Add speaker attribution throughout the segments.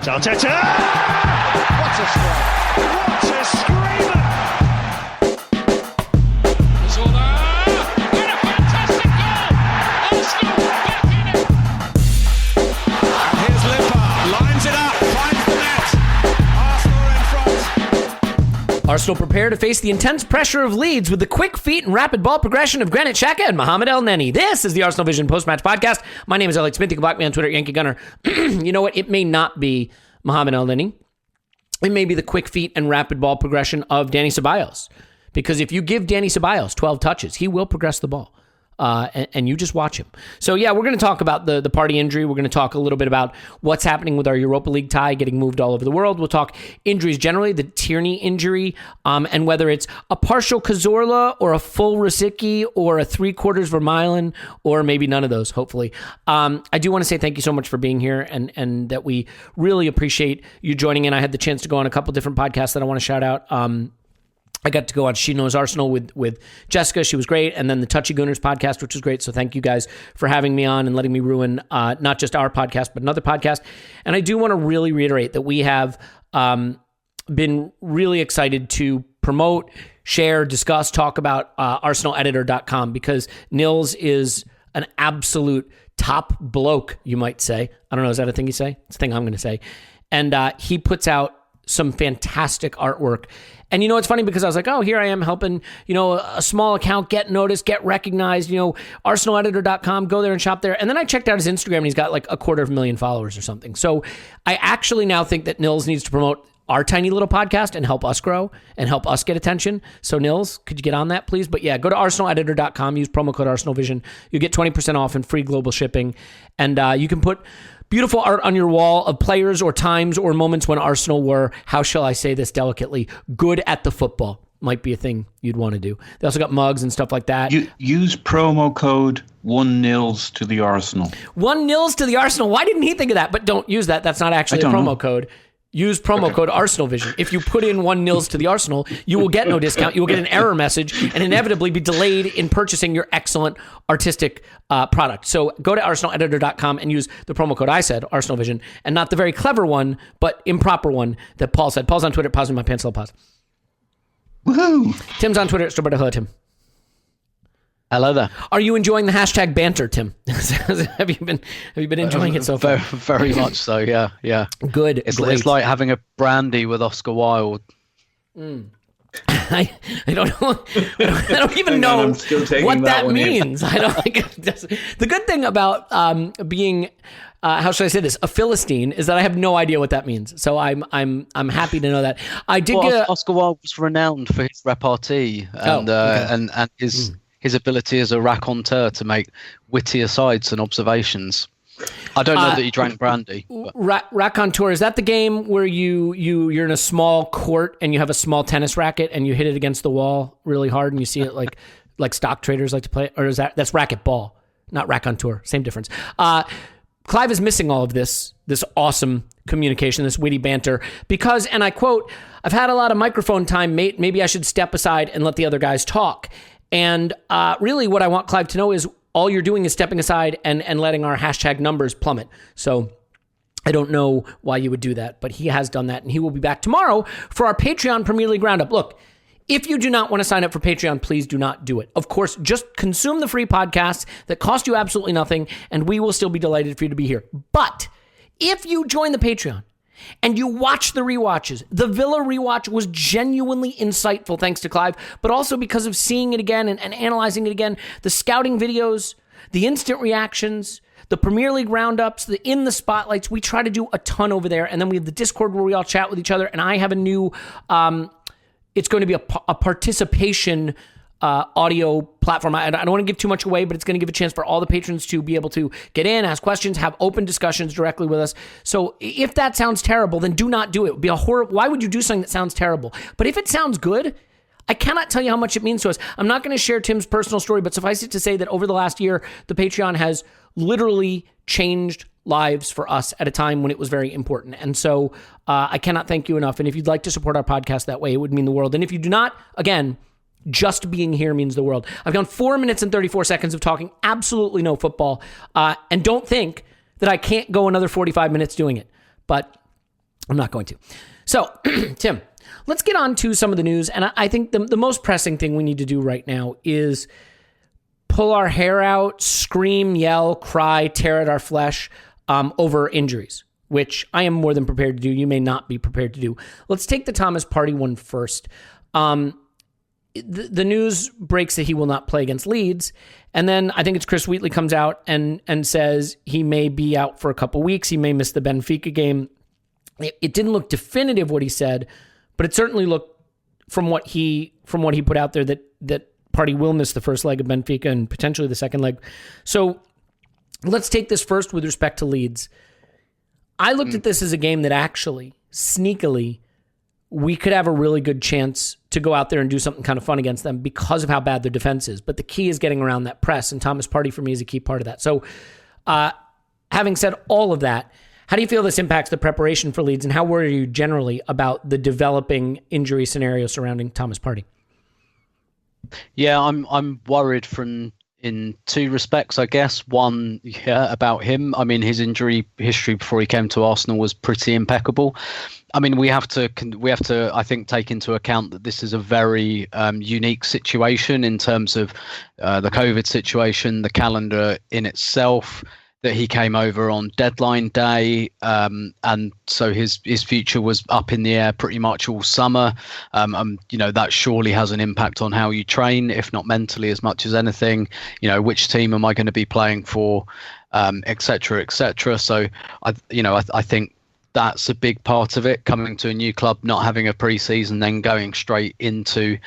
Speaker 1: Arteta! What a strike! What a screamer!
Speaker 2: Zola! And a fantastic goal! Arsenal back in it!
Speaker 1: And here's Limpar, lines it up, finds the net. Arsenal in front.
Speaker 3: Arsenal prepare to face the intense pressure of Leeds with the quick feet and rapid ball progression of Granit Xhaka and Mohamed El Neni. This is the Arsenal Vision post-match podcast. My name is Elliot Smith. You can block me on Twitter, Yankee Gunner. You know what? It may not be Mohamed El Neni. It may be the quick feet and rapid ball progression of Dani Ceballos. Because if you give Dani Ceballos 12 touches, he will progress the ball. And you just watch him. So, yeah, we're going to talk about the Partey injury. We're going to talk a little bit about what's happening with our Europa League tie getting moved all over the world. We'll talk injuries generally, the Tierney injury, and whether it's a partial Cazorla or a full Rosicky or a 3/4 Vermaelen or maybe none of those, hopefully. I do want to say thank you so much for being here and that we really appreciate you joining in. I had the chance to go on a couple different podcasts that I want to shout out. I got to go on She Knows Arsenal with Jessica. She was great. And then the Touchy Gooners podcast, which was great. So thank you guys for having me on and letting me ruin not just our podcast, but another podcast. And I do want to really reiterate that we have been really excited to promote, share, discuss, talk about ArsenalEditor.com because Nils is an absolute top bloke, you might say. I don't know, is that a thing you say? It's a thing I'm going to say. And he puts out some fantastic artwork. And, you know, it's funny because I was like, oh, here I am helping, you know, a small account get noticed, get recognized, you know, arsenaleditor.com, go there and shop there. And then I checked out his Instagram and he's got like 250,000 followers or something. So I actually now think that Nils needs to promote our tiny little podcast and help us grow and help us get attention. So Nils, could you get on that, please? But yeah, go to arsenaleditor.com, use promo code ArsenalVision. You'll get 20% off and free global shipping. And you can put beautiful art on your wall of players or times or moments when Arsenal were, how shall I say this delicately, good at the football. Might be a thing you'd want to do. They also got mugs and stuff like that.
Speaker 4: You use promo code 1-0 to the Arsenal.
Speaker 3: 1-0 to the Arsenal. Why didn't he think of that? But don't use that. That's not actually a promo code. Use promo code ArsenalVision. If you put in 1-0 to the Arsenal, you will get no discount. You will get an error message and inevitably be delayed in purchasing your excellent artistic product. So go to arsenaleditor.com and use the promo code I said, ArsenalVision, and not the very clever one, but improper one that Paul said. Paul's on Twitter. Pause in my pants. Pause.
Speaker 4: Woohoo!
Speaker 3: Tim's on Twitter. Roberto. Hello, Tim.
Speaker 5: Hello there.
Speaker 3: Are you enjoying the hashtag banter, Tim? have you been enjoying it so far?
Speaker 5: Very much so. Yeah.
Speaker 3: Good.
Speaker 5: It's like having a brandy with Oscar Wilde.
Speaker 3: I don't know. I don't even know what that means. I don't think the good thing about being how should I say this, a Philistine, is that I have no idea what that means. So I'm happy to know that. I did get
Speaker 5: Oscar Wilde was renowned for his repartee and his ability as a raconteur to make witty asides and observations. I don't know that he drank brandy.
Speaker 3: Raconteur, is that the game where you're in a small court and you have a small tennis racket and you hit it against the wall really hard and you see it like stock traders like to play? Or that's racquetball, not raconteur, same difference. Clive is missing all of this awesome communication, this witty banter, because, and I quote, I've had a lot of microphone time, mate. Maybe I should step aside and let the other guys talk. And really what I want Clive to know is all you're doing is stepping aside and letting our hashtag numbers plummet. So I don't know why you would do that, but he has done that. And he will be back tomorrow for our Patreon Premier League Roundup. Look, if you do not want to sign up for Patreon, please do not do it. Of course, just consume the free podcasts that cost you absolutely nothing, and we will still be delighted for you to be here. But if you join the Patreon, and you watch the rewatches. The Villa rewatch was genuinely insightful, thanks to Clive, but also because of seeing it again and analyzing it again. The scouting videos, the instant reactions, the Premier League roundups, the in the spotlights. We try to do a ton over there. And then we have the Discord where we all chat with each other. And I have a new, it's going to be a participation audio platform. I don't want to give too much away, but it's going to give a chance for all the patrons to be able to get in, ask questions, have open discussions directly with us. So if that sounds terrible, then do not do it. It would be a horrible. Why would you do something that sounds terrible? But if it sounds good, I cannot tell you how much it means to us. I'm not going to share Tim's personal story, but suffice it to say that over the last year, the Patreon has literally changed lives for us at a time when it was very important. And so I cannot thank you enough. And if you'd like to support our podcast that way, it would mean the world. And if you do not, again, just being here means the world. I've gone 4 minutes and 34 seconds of talking absolutely no football. And don't think that I can't go another 45 minutes doing it. But I'm not going to. So, Tim, let's get on to some of the news. And I think the most pressing thing we need to do right now is pull our hair out, scream, yell, cry, tear at our flesh over injuries, which I am more than prepared to do. You may not be prepared to do. Let's take the Thomas Partey one first. The news breaks that he will not play against Leeds. And then I think it's Chris Wheatley comes out and says he may be out for a couple weeks. He may miss the Benfica game. It didn't look definitive what he said, but it certainly looked from what he put out there that Partey will miss the first leg of Benfica and potentially the second leg. So let's take this first with respect to Leeds. I looked at this as a game that actually, sneakily, we could have a really good chance to go out there and do something kind of fun against them because of how bad their defense is. But the key is getting around that press, and Thomas Partey for me is a key part of that. So having said all of that, how do you feel this impacts the preparation for Leeds, and how worried are you generally about the developing injury scenario surrounding Thomas Partey?
Speaker 5: Yeah, I'm worried in two respects, I guess. One, about him. I mean, his injury history before he came to Arsenal was pretty impeccable. I mean, we have to, I think, take into account that this is a very unique situation in terms of the COVID situation, the calendar in itself, that he came over on deadline day, and so his future was up in the air pretty much all summer. That surely has an impact on how you train, if not mentally as much as anything. Which team am I going to be playing for, et cetera, et cetera. So I think that's a big part of it, coming to a new club, not having a pre-season, then going straight into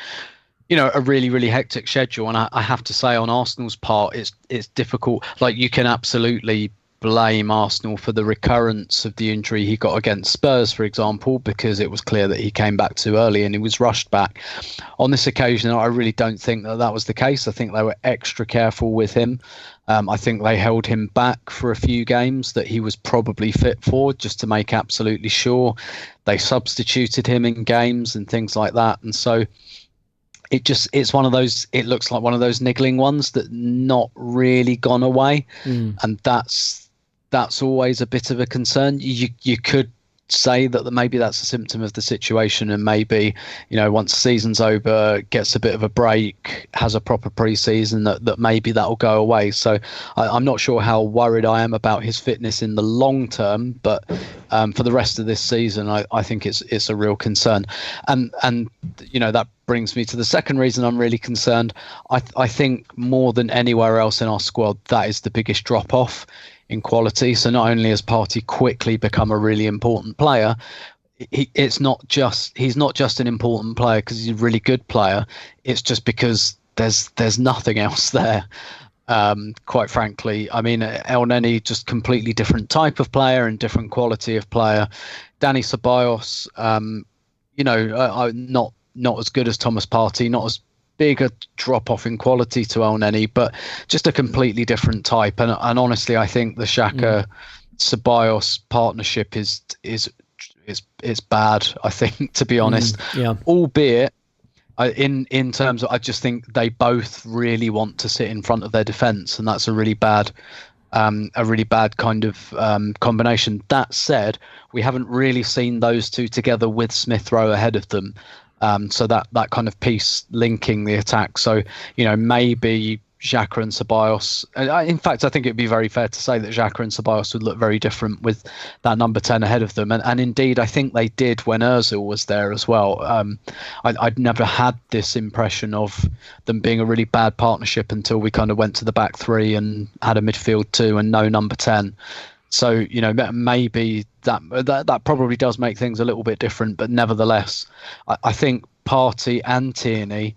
Speaker 5: a really, really hectic schedule. And I have to say, on Arsenal's part, it's difficult. Like, you can absolutely blame Arsenal for the recurrence of the injury he got against Spurs, for example, because it was clear that he came back too early and he was rushed back. On this occasion, I really don't think that was the case. I think they were extra careful with him. I think they held him back for a few games that he was probably fit for, just to make absolutely sure. They substituted him in games and things like that. And so it's one of those, it looks like one of those niggling ones that not really gone away. And that's always a bit of a concern. You could say that maybe that's a symptom of the situation, and maybe once the season's over, gets a bit of a break, has a proper pre-season, that maybe that'll go away. So I'm not sure how worried I am about his fitness in the long term, but for the rest of this season, I think it's a real concern. And that brings me to the second reason I'm really concerned. I think more than anywhere else in our squad, that is the biggest drop off in quality. So not only has Partey quickly become a really important player, he's not just an important player because he's a really good player. It's just because there's nothing else there. Quite frankly, I mean, El Neni, just completely different type of player and different quality of player. Dani Ceballos, not as good as Thomas Partey, not as big a drop off in quality to El Neni, but just a completely different type. And honestly, I think the Xhaka Ceballos partnership is bad, I think, to be honest. Albeit in terms of, I just think they both really want to sit in front of their defence, and that's a really bad kind of combination. That said, we haven't really seen those two together with Smith Rowe ahead of them. So that kind of piece linking the attack. So, maybe Xhaka and Ceballos. In fact, I think it'd be very fair to say that Xhaka and Ceballos would look very different with that number 10 ahead of them. And indeed, I think they did when Ozil was there as well. I'd never had this impression of them being a really bad partnership until we kind of went to the back three and had a midfield two and no number 10. So, maybe that probably does make things a little bit different. But nevertheless, I think Partey and Tierney,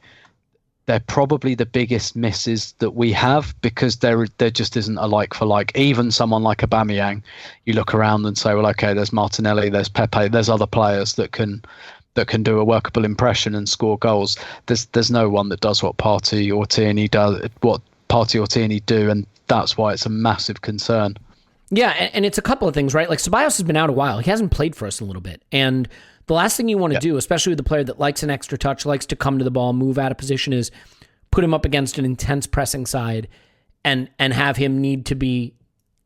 Speaker 5: they're probably the biggest misses that we have, because there just isn't a like for like. Even someone like Aubameyang, you look around and say, well, okay, there's Martinelli, there's Pepe, there's other players that can do a workable impression and score goals. There's no one that does what Partey or Tierney do, and that's why it's a massive concern.
Speaker 3: Yeah, and it's a couple of things, right? Like, Ceballos has been out a while. He hasn't played for us in a little bit. And the last thing you want to do, especially with a player that likes an extra touch, likes to come to the ball, move out of position, is put him up against an intense pressing side and have him need to be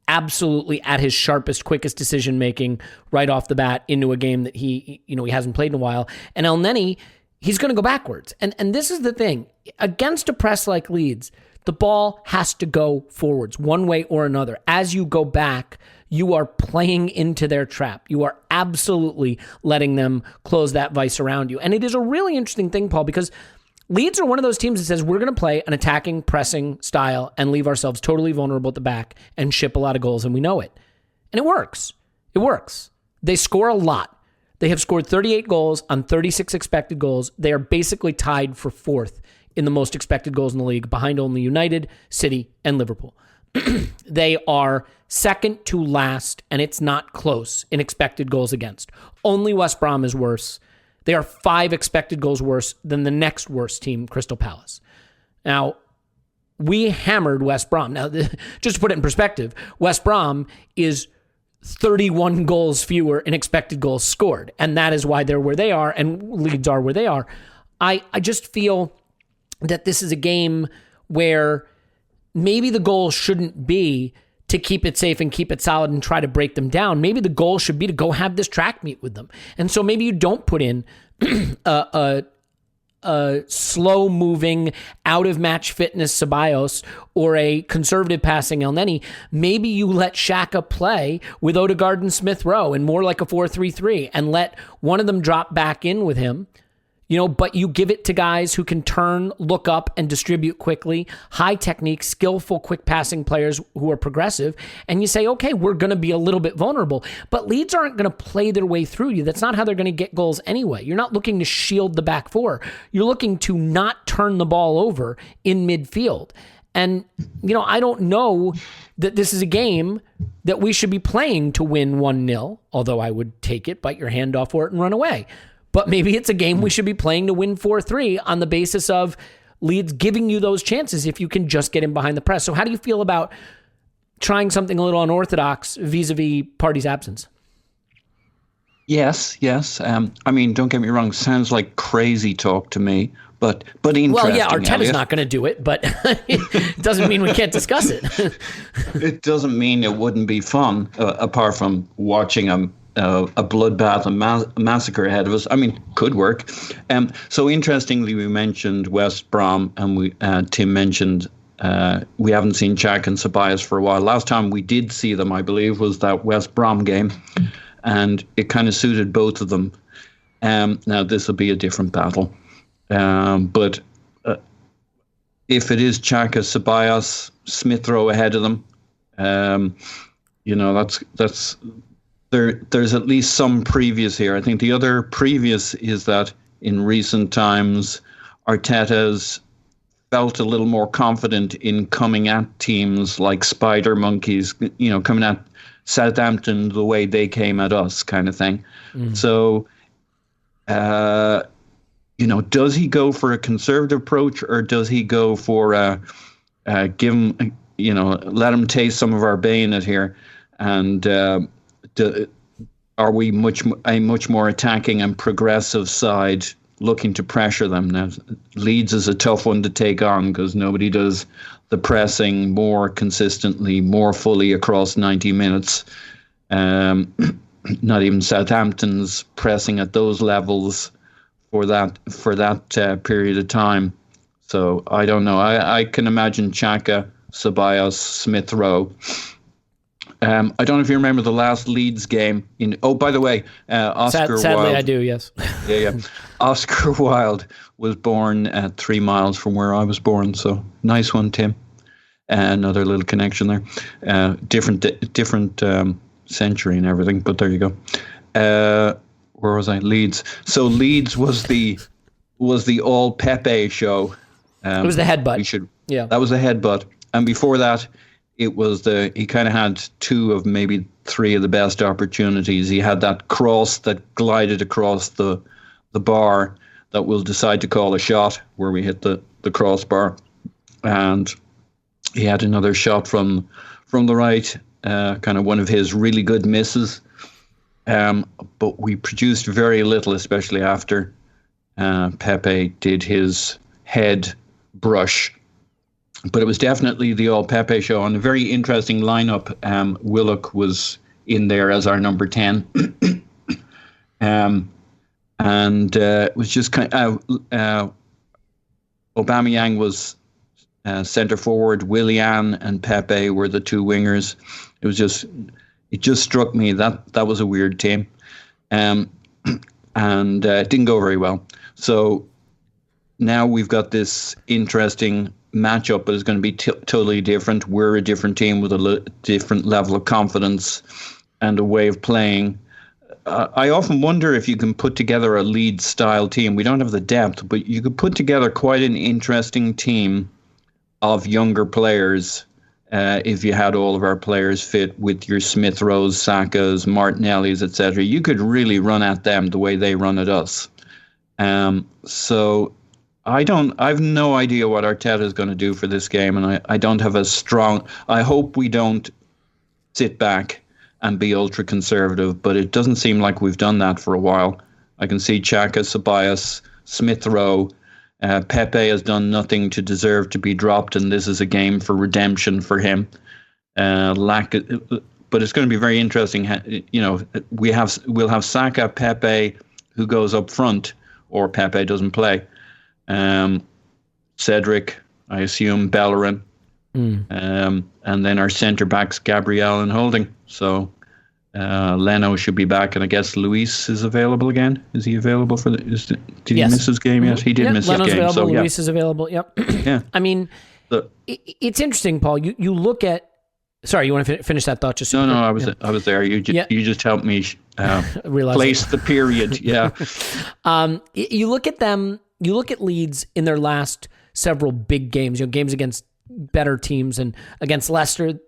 Speaker 3: absolutely at his sharpest, quickest decision making right off the bat into a game that he hasn't played in a while. And El Neni, he's going to go backwards. And this is the thing. Against a press like Leeds, the ball has to go forwards one way or another. As you go back, you are playing into their trap. You are absolutely letting them close that vice around you. And it is a really interesting thing, Paul, because Leeds are one of those teams that says we're going to play an attacking, pressing style and leave ourselves totally vulnerable at the back and ship a lot of goals, and we know it. And it works. It works. They score a lot. They have scored 38 goals on 36 expected goals. They are basically tied for fourth in the most expected goals in the league, behind only United, City, and Liverpool. They are second to last, and it's not close in expected goals against. Only West Brom is worse. They are 5 expected goals worse than the next worst team, Crystal Palace. Now, we hammered West Brom. Now, just to put it in perspective, West Brom is 31 goals fewer in expected goals scored, and that is why they're where they are, and Leeds are where they are. I just feel that this is a game where maybe the goal shouldn't be to keep it safe and keep it solid and try to break them down. Maybe the goal should be to go have this track meet with them. And so maybe you don't put in a slow-moving, out-of-match fitness Ceballos or a conservative passing El Neni. Maybe you let Xhaka play with Odegaard and Smith Rowe and more like a 4-3-3 and let one of them drop back in with him. But you give it to guys who can turn, look up, and distribute quickly, high technique, skillful, quick passing players who are progressive, and you say, okay, we're going to be a little bit vulnerable. But Leeds aren't going to play their way through you. That's not how they're going to get goals anyway. You're not looking to shield the back four. You're looking to not turn the ball over in midfield. And, I don't know that this is a game that we should be playing to win 1-0, although I would take it, bite your hand off for it, and run away. But maybe it's a game we should be playing to win 4-3 on the basis of Leeds giving you those chances if you can just get in behind the press. So how do you feel about trying something a little unorthodox vis-a-vis Partey's absence?
Speaker 4: Yes. Don't get me wrong. Sounds like crazy talk to me, but interesting.
Speaker 3: Well, yeah, Arteta's
Speaker 4: Elliot.
Speaker 3: not going to do it, but it doesn't mean we can't discuss it.
Speaker 4: It doesn't mean it wouldn't be fun, apart from watching a bloodbath and massacre ahead of us. Could work. So interestingly, we mentioned West Brom, and Tim mentioned we haven't seen Xhaka and Ceballos for a while. Last time we did see them, I believe, was that West Brom game, and it kind of suited both of them. Now this will be a different battle, but if it is Xhaka, Ceballos, Smith Rowe ahead of them, that's. There's at least some previous here. I think the other previous is that in recent times, Arteta's felt a little more confident in coming at teams like Spider Monkeys, coming at Southampton the way they came at us, kind of thing. So, does he go for a conservative approach, or does he go for let him taste some of our bayonet here, and are we a much more attacking and progressive side looking to pressure them? Now, Leeds is a tough one to take on because nobody does the pressing more consistently, more fully across 90 minutes. Not even Southampton's pressing at those levels for that period of time. So I don't know. I can imagine Xhaka, Ceballos, Smith Rowe. I don't know if you remember the last Leeds game. By the way, Oscar
Speaker 3: Sadly,
Speaker 4: Wilde.
Speaker 3: I do, yes.
Speaker 4: Yeah. Oscar Wilde was born at 3 miles from where I was born. So nice one, Tim. Another little connection there. Different century and everything, but there you go. Where was I? Leeds. So Leeds was the all Pepe show.
Speaker 3: It was the headbutt.
Speaker 4: That was the headbutt. And before that, it was he kind of had 2 of maybe 3 of the best opportunities. He had that cross that glided across the bar that we'll decide to call a shot, where we hit the crossbar. And he had another shot from the right, kind of one of his really good misses. But we produced very little, especially after Pepe did his head brush. but it was definitely the all Pepe show, and a very interesting lineup. Willock was in there as our number 10. And it was just kind of Aubameyang was centre forward. Willian and Pepe were the two wingers. It just struck me that was a weird team, and it didn't go very well. So now we've got this interesting matchup, but it's going to be totally different. We're a different team with a different level of confidence and a way of playing. I often wonder if you can put together a Leeds style team. We don't have the depth, but you could put together quite an interesting team of younger players if you had all of our players fit with your Smith Rowes, Sakas, Martinellis, etc. You could really run at them the way they run at us. So I've no idea what Arteta is going to do for this game, and I don't have a strong. I hope we don't sit back and be ultra conservative, but it doesn't seem like we've done that for a while. I can see Xhaka, Ceballos, Smith Rowe. Pepe has done nothing to deserve to be dropped, and this is a game for redemption for him. But it's going to be very interesting. We'll have Saka, Pepe, who goes up front, or Pepe doesn't play. Cedric, I assume, Bellerin. And then our centre backs, Gabriel and Holding. So Leno should be back, and I guess Luis is available again. Is he available for did he miss his game yet? He did miss
Speaker 3: Leno's
Speaker 4: his game.
Speaker 3: Available,
Speaker 4: So
Speaker 3: Luis is available. Yep.
Speaker 4: Yeah.
Speaker 3: I mean, it's interesting, Paul. You look at. Sorry, you want to finish that thought? Just
Speaker 4: no. I was there. You just helped me place the period. Yeah.
Speaker 3: You look at them. You look at Leeds in their last several big games. Games against better teams, and against Leicester,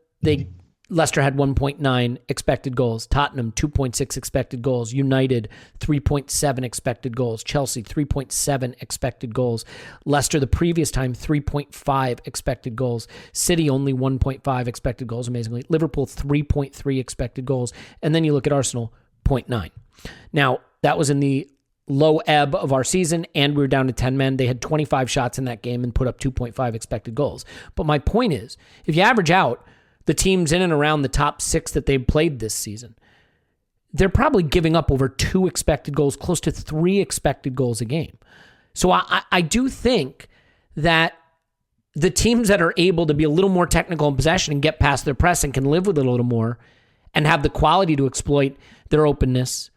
Speaker 3: Leicester had 1.9 expected goals. Tottenham 2.6 expected goals. United 3.7 expected goals. Chelsea 3.7 expected goals. Leicester the previous time 3.5 expected goals. City only 1.5 expected goals. Amazingly, Liverpool 3.3 expected goals, and then you look at Arsenal 0.9. Now that was in the low ebb of our season, and we were down to 10 men. They had 25 shots in that game and put up 2.5 expected goals. But my point is, if you average out the teams in and around the top 6 that they've played this season, they're probably giving up over 2 expected goals, close to 3 expected goals a game. So I do think that the teams that are able to be a little more technical in possession and get past their press and can live with it a little more and have the quality to exploit their openness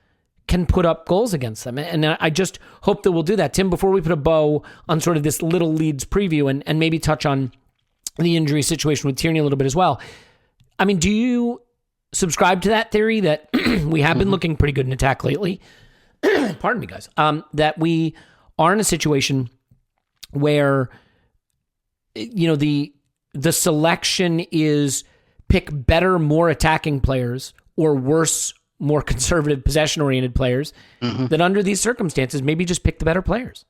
Speaker 3: can put up goals against them. And I just hope that we'll do that. Tim, before we put a bow on sort of this little Leeds preview and maybe touch on the injury situation with Tierney a little bit as well, I mean, do you subscribe to that theory that we have been looking pretty good in attack lately? Pardon me, guys. That we are in a situation where, the selection is pick better, more attacking players, or worse, more conservative, possession-oriented players, that under these circumstances, maybe just pick the better players.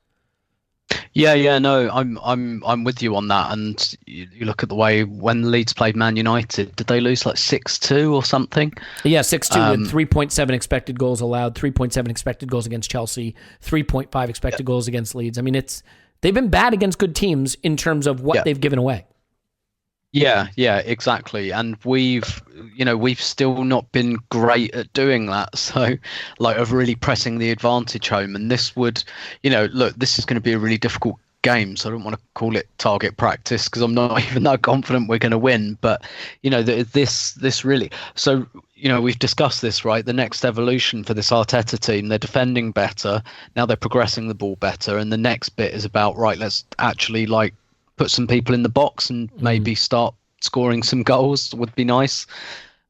Speaker 5: Yeah, no, I'm with you on that. And you look at the way when Leeds played Man United, did they lose like 6-2 or something?
Speaker 3: Yeah, 6-2 with 3.7 expected goals allowed, 3.7 expected goals against Chelsea, 3.5 expected goals against Leeds. I mean, they've been bad against good teams in terms of what they've given away. Yeah,
Speaker 5: exactly. And we've still not been great at doing that. So, of really pressing the advantage home. And this would, look, this is going to be a really difficult game. So I don't want to call it target practice because I'm not even that confident we're going to win. But, this really. So, we've discussed this, right? The next evolution for this Arteta team, they're defending better. Now they're progressing the ball better. And the next bit is about, right, let's actually put some people in the box and maybe start scoring some goals would be nice.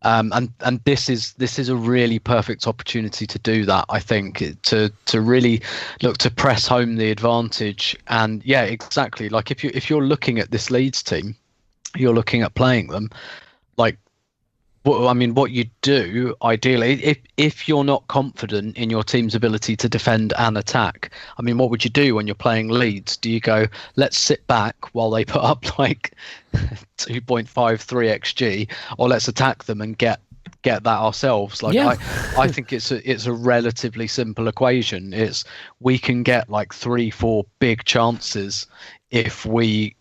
Speaker 5: And this is a really perfect opportunity to do that, I think, to really look to press home the advantage. And yeah, exactly. If you're looking at this Leeds team, you're looking at playing them, what you do ideally, if you're not confident in your team's ability to defend and attack, what would you do when you're playing Leeds? Do you go, let's sit back while they put up 2.53 xg, or let's attack them and get that ourselves? I think it's a relatively simple equation. We can get 3-4 big chances if we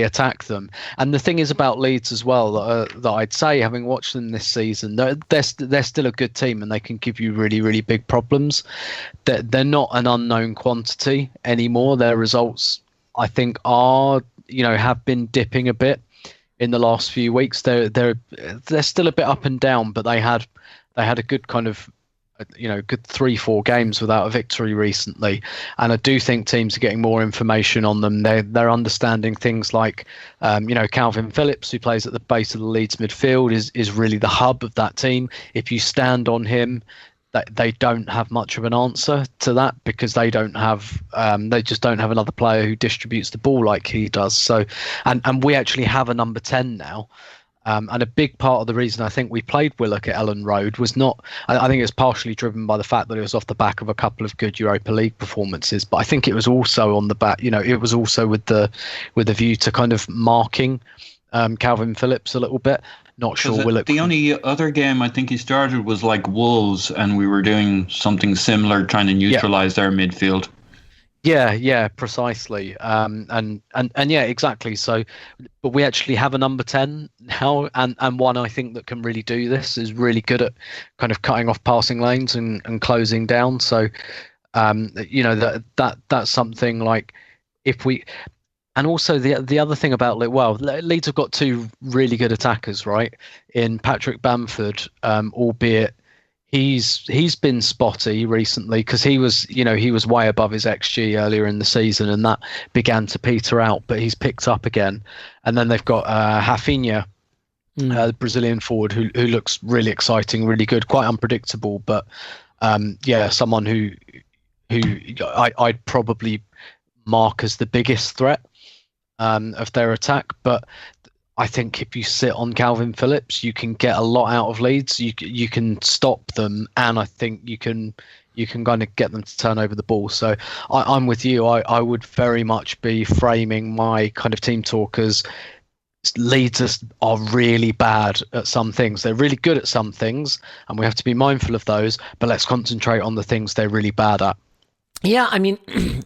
Speaker 5: attack them. And the thing is about Leeds as well, that I'd say, having watched them this season, they're still a good team, and they can give you really, really big problems. They're not an unknown quantity anymore. Their results, I think, are, have been dipping a bit in the last few weeks. They're still a bit up and down, but they had a good kind of, good 3-4 games without a victory recently. And I do think teams are getting more information on them. They're understanding things like, Calvin Phillips, who plays at the base of the Leeds midfield, is really the hub of that team. If you stand on him, they don't have much of an answer to that, because they just don't have another player who distributes the ball like he does. So, and we actually have a number 10 now. And a big part of the reason I think we played Willock at Ellen Road was not, I think it's partially driven by the fact that it was off the back of a couple of good Europa League performances, but I think it was also on the back, it was also with the view to kind of marking Calvin Phillips a little bit. Not sure Willock.
Speaker 4: The only other game I think he started was like Wolves, and we were doing something similar, trying to neutralise their midfield.
Speaker 5: Yeah, precisely. And yeah, exactly. So, but we actually have a number 10 now, and one I think that can really do this, is really good at kind of cutting off passing lanes and closing down. So, that's something like if we. And also the other thing about Leeds have got two really good attackers, right? In Patrick Bamford, albeit he's been spotty recently, because he was way above his XG earlier in the season, and that began to peter out, but he's picked up again. And then they've got Rafinha, the Brazilian forward, who looks really exciting, really good, quite unpredictable, but someone who I'd probably mark as the biggest threat of their attack. But I think if you sit on Calvin Phillips, you can get a lot out of Leeds. You can stop them, and I think you can kind of get them to turn over the ball. So I'm with you. I would very much be framing my kind of team talk as Leeds are really bad at some things. They're really good at some things, and we have to be mindful of those, but let's concentrate on the things they're really bad at.
Speaker 3: Yeah, I mean,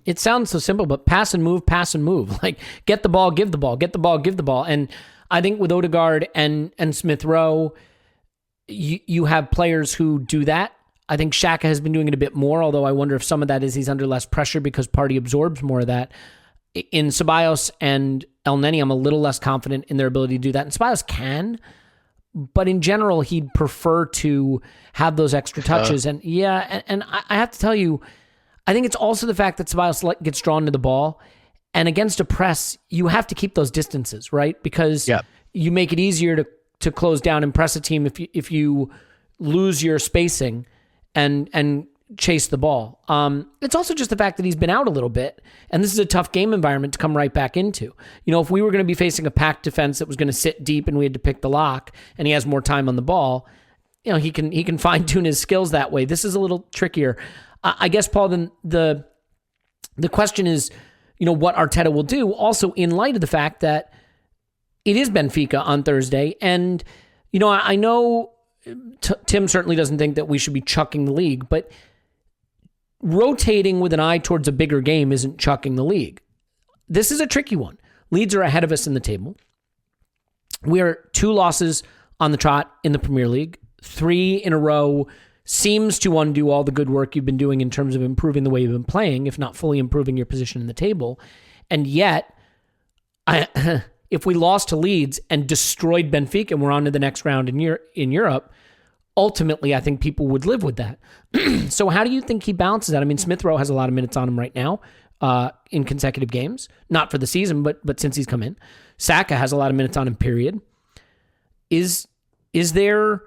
Speaker 3: it sounds so simple, but pass and move. Like, get the ball, give the ball, get the ball, give the ball. And I think with Odegaard and Smith Rowe, you have players who do that. I think Xhaka has been doing it a bit more, although I wonder if some of that is he's under less pressure because Partey absorbs more of that. In Ceballos and El Neni, I'm a little less confident in their ability to do that. And Ceballos can, but in general, he'd prefer to have those extra touches. And I have to tell you, I think it's also the fact that Ceballos gets drawn to the ball, and against a press, you have to keep those distances, right? Because you make it easier to close down and press a team if you lose your spacing and chase the ball. It's also just the fact that he's been out a little bit, and this is a tough game environment to come right back into. If we were going to be facing a packed defense that was going to sit deep and we had to pick the lock, and he has more time on the ball, he can fine tune his skills that way. This is a little trickier. I guess, Paul, then the question is, what Arteta will do, also in light of the fact that it is Benfica on Thursday. And, I know Tim certainly doesn't think that we should be chucking the league, but rotating with an eye towards a bigger game isn't chucking the league. This is a tricky one. Leeds are ahead of us in the table. We are 2 losses on the trot in the Premier League, 3 in a row. Seems to undo all the good work you've been doing in terms of improving the way you've been playing, if not fully improving your position in the table. And yet, if we lost to Leeds and destroyed Benfica and we're on to the next round in Europe, ultimately, I think people would live with that. So how do you think he balances that? I mean, Smith Rowe has a lot of minutes on him right now in consecutive games. Not for the season, but since he's come in. Saka has a lot of minutes on him, period. Is there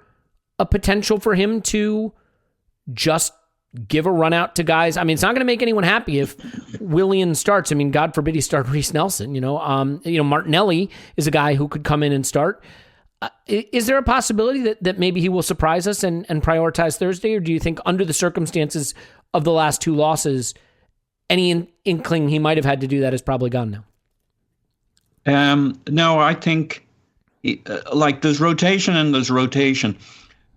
Speaker 3: a potential for him to just give a run out to guys? I mean, it's not going to make anyone happy if Willian starts. I mean, God forbid he start Reece Nelson. Martinelli is a guy who could come in and start. Is there a possibility that maybe he will surprise us and prioritize Thursday? Or do you think under the circumstances of the last 2 losses, any inkling he might have had to do that is probably gone now?
Speaker 4: No, I think there's rotation and there's rotation.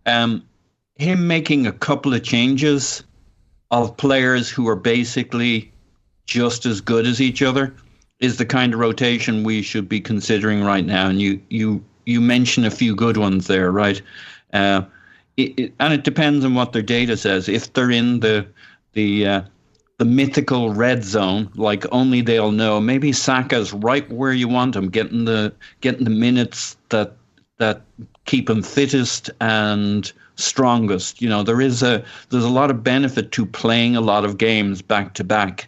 Speaker 4: Him making a couple of changes of players who are basically just as good as each other is the kind of rotation we should be considering right now. And you mentioned a few good ones there, right? And it depends on what their data says. If they're in the mythical red zone, like only they'll know, maybe Saka's right where you want him, getting the minutes that keep him fittest and strongest. You know, there's a lot of benefit to playing a lot of games back to back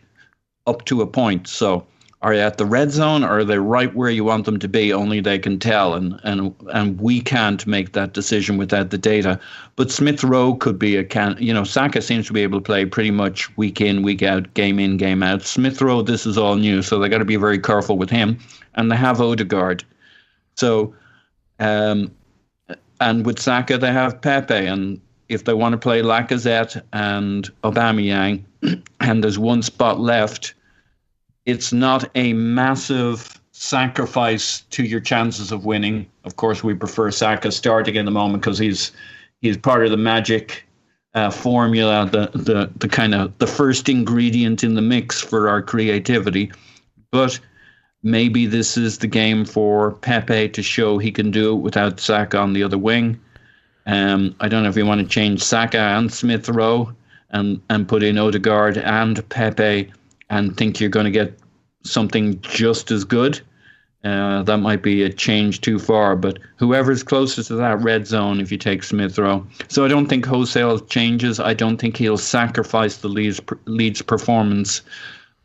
Speaker 4: up to a point. So are you at the red zone, or are they right where you want them to be? Only they can tell, and we can't make that decision without the data. But Smith Rowe could be Saka seems to be able to play pretty much week in, week out, game in, game out. Smith Rowe, this is all new, so they got to be very careful with him. And they have Odegaard. So, and with Saka, they have Pepe. And if they want to play Lacazette and Aubameyang, and there's one spot left, it's not a massive sacrifice to your chances of winning. Of course, we prefer Saka starting in the moment because he's part of the magic formula, the kind of the first ingredient in the mix for our creativity. But maybe this is the game for Pepe to show he can do it without Saka on the other wing. I don't know if you want to change Saka and Smith Rowe and put in Odegaard and Pepe and think you're going to get something just as good. That might be a change too far, but whoever's closest to that red zone, if you take Smith Rowe. So I don't think wholesale changes. I don't think he'll sacrifice the Leeds performance,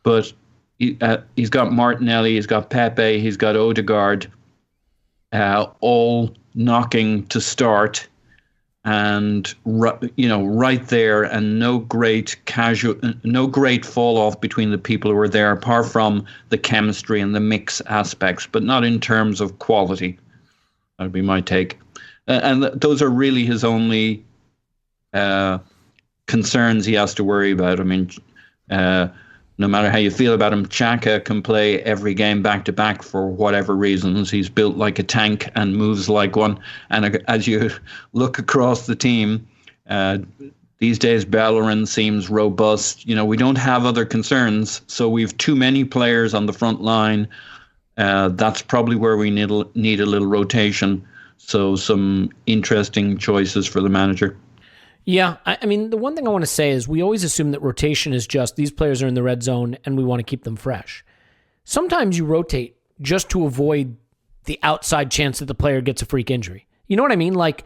Speaker 4: but he's got Martinelli, he's got Pepe, he's got Odegaard, all knocking to start. And right there, and no great fall off between the people who are there, apart from the chemistry and the mix aspects, but not in terms of quality. That'd be my take. And those are really his only concerns he has to worry about. I mean, no matter how you feel about him, Xhaka can play every game back to back for whatever reasons. He's built like a tank and moves like one. And as you look across the team, these days Bellerin seems robust. You know, we don't have other concerns, so we've too many players on the front line. That's probably where we need a little rotation. So some interesting choices for the manager.
Speaker 3: Yeah, I mean, the one thing I want to say is we always assume that rotation is just these players are in the red zone and we want to keep them fresh. Sometimes you rotate just to avoid the outside chance that the player gets a freak injury. You know what I mean? Like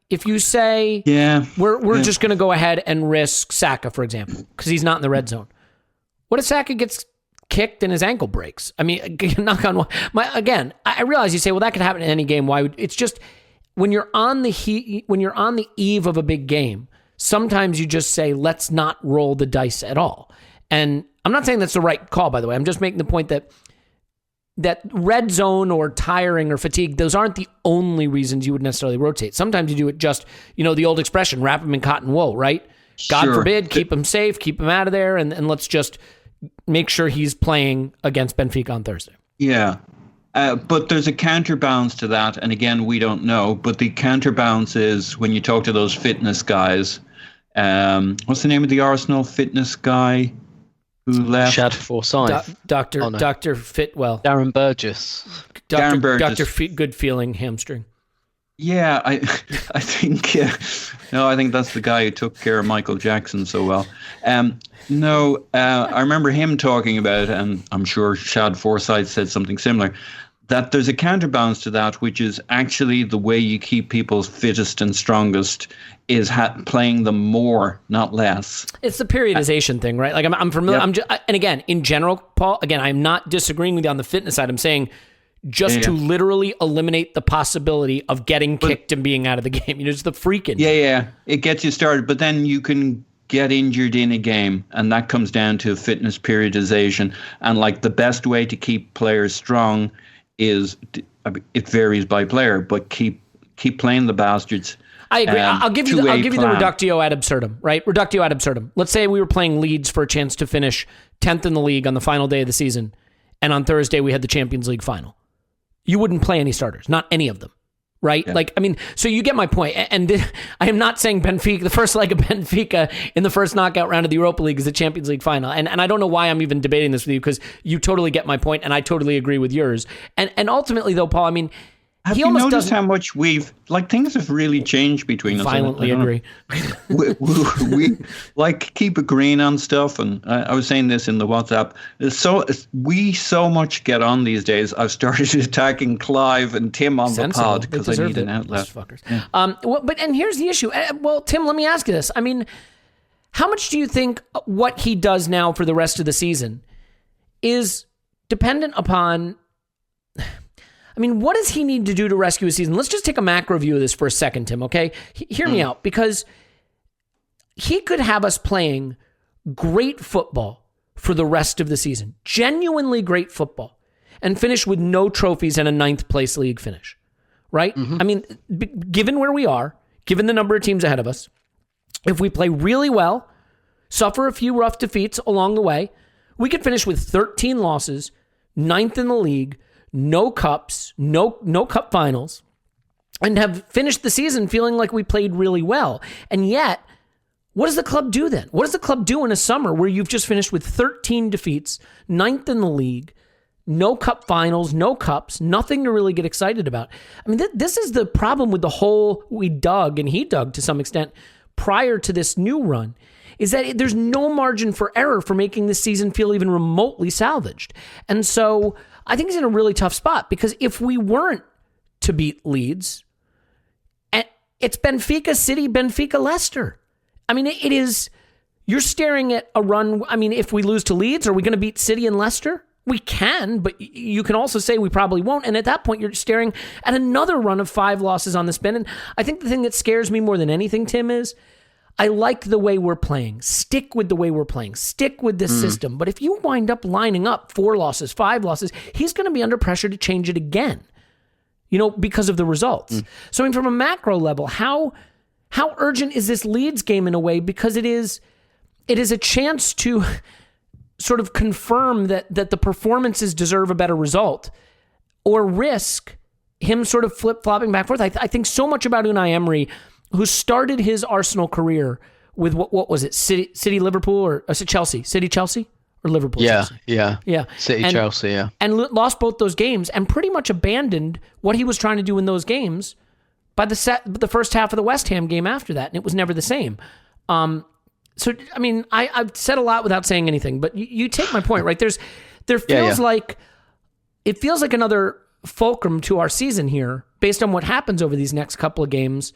Speaker 3: if you say, we're just going to go ahead and risk Saka, for example, because he's not in the red zone. What if Saka gets kicked and his ankle breaks? I mean, knock on wood. Again, I realize you say, well, that could happen in any game. Why would it's just... When you're on the eve of a big game, sometimes you just say, let's not roll the dice at all. And I'm not saying that's the right call, by the way. I'm just making the point that red zone or tiring or fatigue, those aren't the only reasons you would necessarily rotate. Sometimes you do it just, the old expression, wrap him in cotton wool, right? God forbid, keep him safe, keep him out of there, and let's just make sure he's playing against Benfica on Thursday.
Speaker 4: Yeah. But there's a counterbalance to that, and again, we don't know. But the counterbalance is when you talk to those fitness guys. What's the name of the Arsenal fitness guy who left?
Speaker 5: Shad Forsyth.
Speaker 3: Dr. Fitwell.
Speaker 5: Darren Burgess.
Speaker 4: Darren Burgess.
Speaker 3: Dr. Good Feeling Hamstring.
Speaker 4: Yeah, I think I think that's the guy who took care of Michael Jackson so well. I remember him talking about, and I'm sure Shad Forsyth said something similar, that there's a counterbalance to that, which is actually the way you keep people fittest and strongest is playing them more, not less.
Speaker 3: It's the periodization thing, right? Like I'm familiar. Yep. And again, in general, Paul, again, I'm not disagreeing with you on the fitness side. I'm saying just to literally eliminate the possibility of getting kicked and being out of the game. It's the freaking.
Speaker 4: Yeah. It gets you started, but then you can get injured in a game, and that comes down to fitness periodization. And like the best way to keep players strong is, it varies by player, but keep playing the bastards.
Speaker 3: I agree. I'll give you the reductio ad absurdum, right? Reductio ad absurdum. Let's say we were playing Leeds for a chance to finish 10th in the league on the final day of the season, and on Thursday we had the Champions League final. You wouldn't play any starters, not any of them. right?
Speaker 4: Yeah.
Speaker 3: Like, I mean, so you get my point. And I am not saying Benfica, the first leg of Benfica in the first knockout round of the Europa League is the Champions League final. And I don't know why I'm even debating this with you, because you totally get my point and I totally agree with yours. And ultimately, though, Paul, I mean,
Speaker 4: have
Speaker 3: he
Speaker 4: you
Speaker 3: almost
Speaker 4: noticed
Speaker 3: doesn't
Speaker 4: how much things have really changed between us?
Speaker 3: violently agree.
Speaker 4: we like keep agreeing on stuff, and I was saying this in the WhatsApp. We so much get on these days. I've started attacking Clive and Tim on the pod because I need an outlet.
Speaker 3: Yeah. And here's the issue. Well, Tim, let me ask you this. I mean, how much do you think what he does now for the rest of the season is dependent upon? I mean, what does he need to do to rescue his season? Let's just take a macro view of this for a second, Tim, okay? Hear me out, because he could have us playing great football for the rest of the season, genuinely great football, and finish with no trophies and a 9th place league finish, right? I mean, given where we are, given the number of teams ahead of us, if we play really well, suffer a few rough defeats along the way, we could finish with 13 losses, 9th in the league, no cups, no cup finals, and have finished the season feeling like we played really well. And yet, what does the club do then? What does the club do in a summer where you've just finished with 13 defeats, 9th in the league, no cup finals, no cups, nothing to really get excited about? I mean, this is the problem with the hole we dug, and he dug to some extent, prior to this new run, is that there's no margin for error for making this season feel even remotely salvaged. And so I think he's in a really tough spot, because if we weren't to beat Leeds, it's Benfica City, Benfica Leicester. I mean, it is, you're staring at a run. I mean, if we lose to Leeds, are we going to beat City and Leicester? We can, but you can also say we probably won't. And at that point, you're staring at another run of 5 losses on the spin. And I think the thing that scares me more than anything, Tim, is I like the way we're playing. Stick with the way we're playing. Stick with this system. But if you wind up lining up 4 losses, 5 losses, he's going to be under pressure to change it again, because of the results. So I mean, from a macro level, how urgent is this Leeds game in a way? Because it is a chance to sort of confirm that the performances deserve a better result, or risk him sort of flip-flopping back and forth. I think so much about Unai Emery, who started his Arsenal career with what was it? City, Liverpool, or Chelsea? City, Chelsea, or Liverpool?
Speaker 5: Yeah,
Speaker 3: Chelsea?
Speaker 5: yeah. City, Chelsea, yeah.
Speaker 3: And lost both those games, and pretty much abandoned what he was trying to do in those games by the first half of the West Ham game after that, and it was never the same. So I mean, I've said a lot without saying anything, but you take my point, right? There feels like it feels like another fulcrum to our season here, based on what happens over these next couple of games.